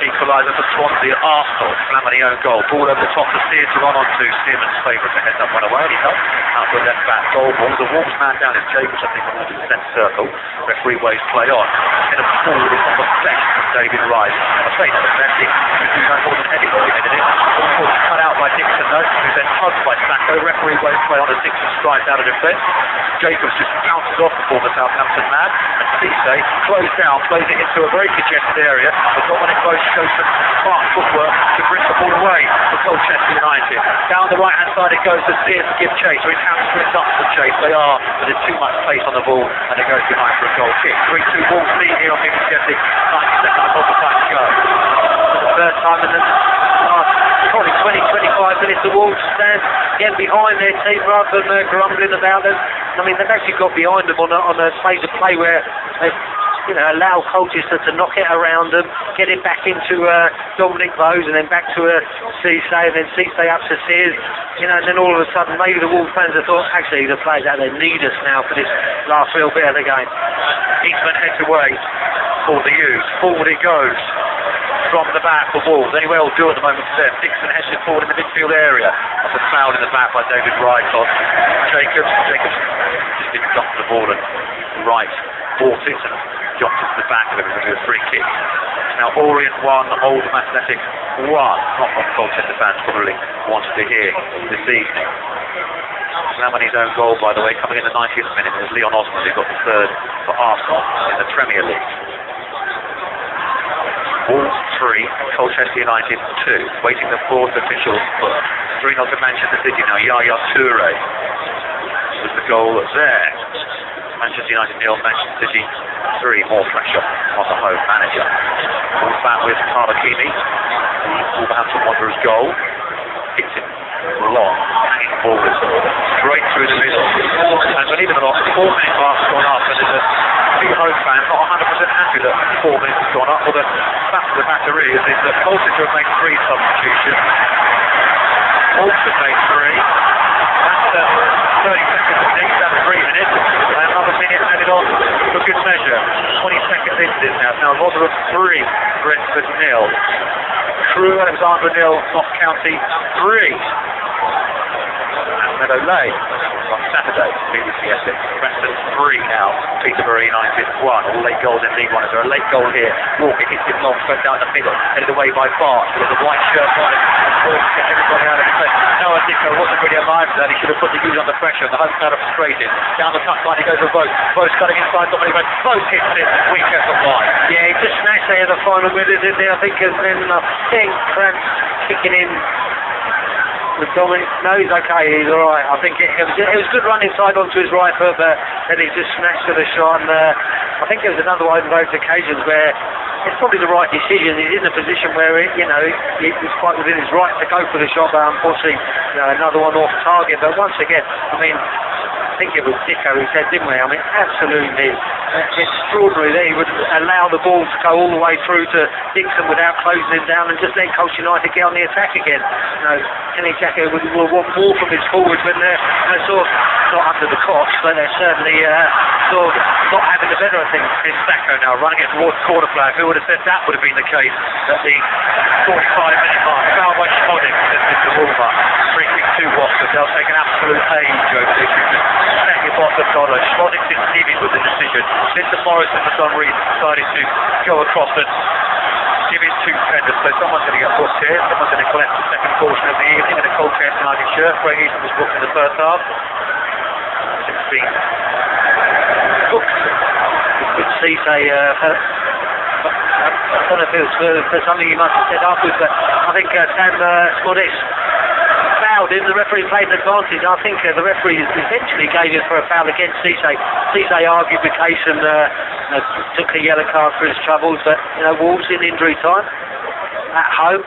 Equaliser for Swansea at Arsenal. Flamini own goal. Ball over the top for Sears to run on to. Stearman's favourite to head that one away. And he does. Out to a left back goal ball. The Wolves man down is Jacobs, I think, on the centre circle. Referee waves play on. And a forward is on the flesh from David Rice. I say not the best. He's no more than heading ball in it. Ball cut out by Dixon though, who's then hugged by Sacco. Referee waves play on as Dixon strides out of defence. Jacobs just bounces off the former Southampton man. And Cisse closed down, plays it into a very congested area. But not when it close, shows some smart footwork to bring the ball away for Colchester United. Down the right hand side it goes to Sears to give chase. So his hands splits up to chase. They are, but there's too much pace on the ball and it goes behind for a goal kick. 3-2 Wolves lead here on the energetic 90 seconds of the time to go. For the first time in the last probably 20-25 minutes, the Wolves stand again behind their team rather than grumbling about them. I mean, they've actually got behind them on a phase of play where they've allow Colchester to knock it around them, get it back into Dominic Bowes and then back to Cisse, and then Cisse up to Sears, and then all of a sudden maybe the Wolves fans have thought, actually the players out there need us now for this last real bit of the game. Eastman heads away for the U's. Forward it goes from the back for Wolves. Anyway, will do at the moment for them. Dixon heads it forward in the midfield area. That's a foul in the back by David Wright on Jacobs. Jacobs just didn't jump to the ball and Wright bought it and jumped into the back of it with a free kick. Now Orient 1, Oldham Athletic 1. Not what Colchester fans probably wanted to hear this evening. Flamini's own goal, by the way, coming in the 90th minute. It was Leon Osmond who got the third for Arsenal in the Premier League. Wolves 3, Colchester United 2. Waiting the fourth official book. 3-0 to Manchester City now. Yaya Toure was the goal there. Manchester United 0, Manchester City 3. More pressure on the home manager. All back with Tarmakini. The Wolverhampton Wanderers goal. Hits it long, hanging forward, straight through the middle. And believe it or not, 4 minute mark's gone up, and there's a big home fan not 100% happy that 4 minutes has gone up. Well, the fact of the matter is that Colchester have made 3 substitutions. Wolves have made 3. That's 30 seconds of need, that's 3 minutes, and another minute added on for good measure. 20 seconds into this now. Now Rotherham 3, Brentford 0. Crewe Alexandra 0, Notts County 3. Meadow Lane on Saturday, BBC Essex. Preston 3 now, Peterborough United 1. All late goals in League 1. Is there a late goal here? Walker hits it long, straight down the middle, headed away by Bart. There's a white shirt on it. Walker gets everybody out of the place. Noah Dicko wasn't really alive to that. He should have put the U's under pressure. The home crowd are frustrated. Down the touchline he goes for Vogt. Vogt's cutting inside Dominic Vogt. Vogt hits it. Weaker for wide. Yeah, he just smashed there in the final minute, didn't he? I think, and then cramps kicking in. With Dominic, no, he's okay, he's alright. I think it was good run inside onto his right foot, but then he just smashed to the shot. And I think there was another one of those occasions where it's probably the right decision. He's in a position where it was quite within his right to go for the shot, but unfortunately, another one off target. But once again, I mean, I think it was Dicko who said, didn't we? I mean, absolutely extraordinary that he would allow the ball to go all the way through to Dixon without closing him down and just let Colchester United get on the attack again. Kenny Jacker will want more from his forwards when they're sort of not under the cosh, but they're certainly sort of not having the better of things. It's Sacco now running it towards the corner flag. Who would have said that would have been the case at the 45-minute mark? Foul by Schmodik, says Mr. Wolver. Free kick to Watford. They'll take an absolute age over this. Second bottom dollar. Schmodik didn't leave it with the decision. Mr. Morrison, for some reason, decided to go across and give it to defenders. So someone's going to get booked here. Someone's going to collect the second portion of the evening in a Colchester United shirt. Craig Easton was booked in the first half. It's been booked. Good to see, say, I don't know if it was for something he must have said afterwards, but I think Sam Smodis fouled him. The referee played an advantage. I think the referee eventually gave it for a foul against Cisse. Cisse argued the case and took a yellow card for his troubles, but Wolves in injury time at home,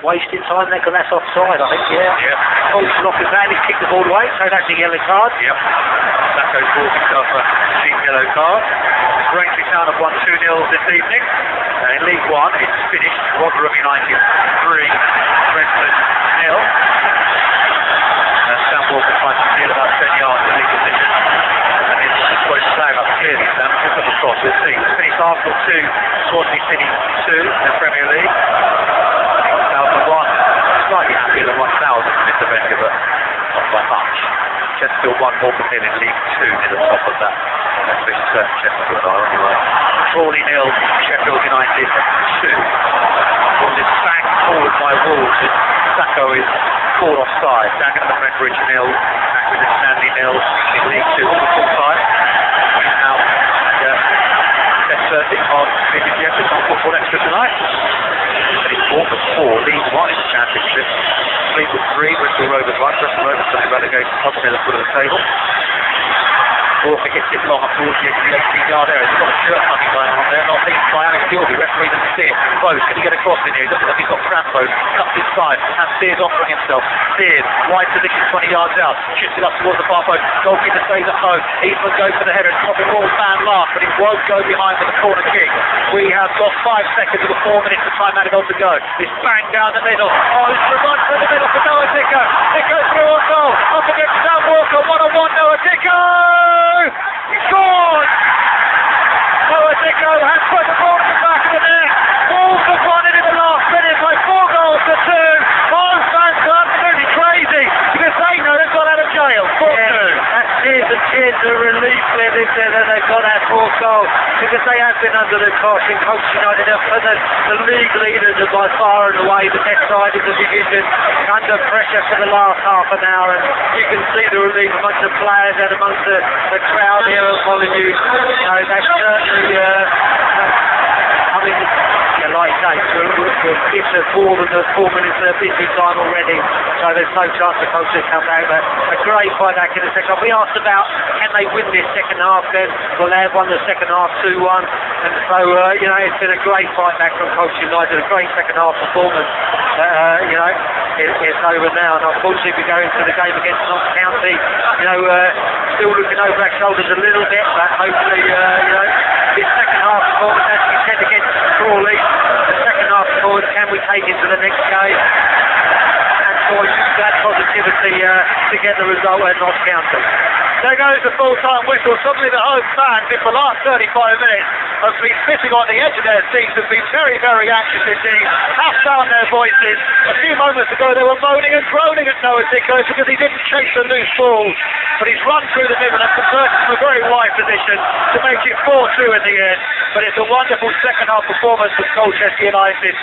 wasted time. That's offside, I think. Yeah. Colson off his hand. He kicked the ball away, so that's a yellow card. Yep. Sacco bought himself a cheap yellow card. Braintree Town have won 2-0 this evening. In League 1, it's finished. Rotherham United 3, Brentford 0. Sam Walker trying to steal about 10 yards in lead position. And he's just going to flag up clearly. Sam will come across. We'll see. It's finished Arsenal 2, Swansea City 2 in the Premier League. 1,001. Slightly happier than 1,000 in this event, but not by much. Chesterfield 1, Wolverhampton in League 2 near the top of that. That's been certain Chesterfield are anyway. Crawley 0, Sheffield United 2. Well, this bang forward by Wolves. Sacco is called offside. Dagenham and Redbridge 0, Accrington and Stanley 0 in League 2. All the full time. Now, test verdict on BBC Essex on Football Extra tonight. It's Bournemouth 4, League 1 in the Championship. Fleetwood 3, Bristol Rovers 1. Bristol Rovers still in relegation, top near the foot of the table. Walker hits it long up towards the 18-yard area. He's got a shirt tugging going on there, not least by Alex Gilby. Referee doesn't see it. Close, can he get across in here? He doesn't look, he's got Crampo, cuts inside, and Sears offering himself. Sears, wide position 20 yards out, shoots it up towards the far post. Goalkeeper stays at home. Eastman goes for the header. It's not the ball fan last, but it won't go behind for the corner kick. We have got 5 seconds of the 4 minutes of time added on to go. It's bang down the middle. Oh, it's the run through the middle for Noah Dicko. Dicko through on goal. Up against Sam Walker. 1-on-1 Noah Dicko. He scored! Noah Dicko has put the ball in the back of the net. Wolves have won it in the last minute by 4 goals to 2. All fans are absolutely crazy because they know they've got out of jail. 4-2. That's tears of relief there that they've got that 4th goal because they have been under the cosh in Colchester United. The league leaders are by far and away the best side in the division, under pressure for the last half an hour, and you can see the relief amongst the players and amongst the crowd here at Molyneux. That's certainly, I mean, like I say, It's more than the 4 minutes of busy time already, so there's no chance the Colchester come back. But a great fight back in the second half. We asked about can they win this second half then? Well, they have won the second half 2-1, and so it's been a great fight back from Colchester United, a great second half performance. It's over now, and unfortunately we go into the game against Notts County, still looking over our shoulders a little bit, but hopefully, this second half performance, as we said against Crawley, the second half performance, can we take into the next game? And so use that positivity to get the result at Notts County. There goes the full-time whistle. Suddenly the home fans, in the last 35 minutes, have been sitting on the edge of their seats, have been very, very anxious indeed, have found their voices. A few moments ago they were moaning and groaning at Noah Dicko because he didn't chase the loose ball, but he's run through the middle and converted from a very wide position to make it 4-2 in the end. But it's a wonderful second half performance from Colchester United.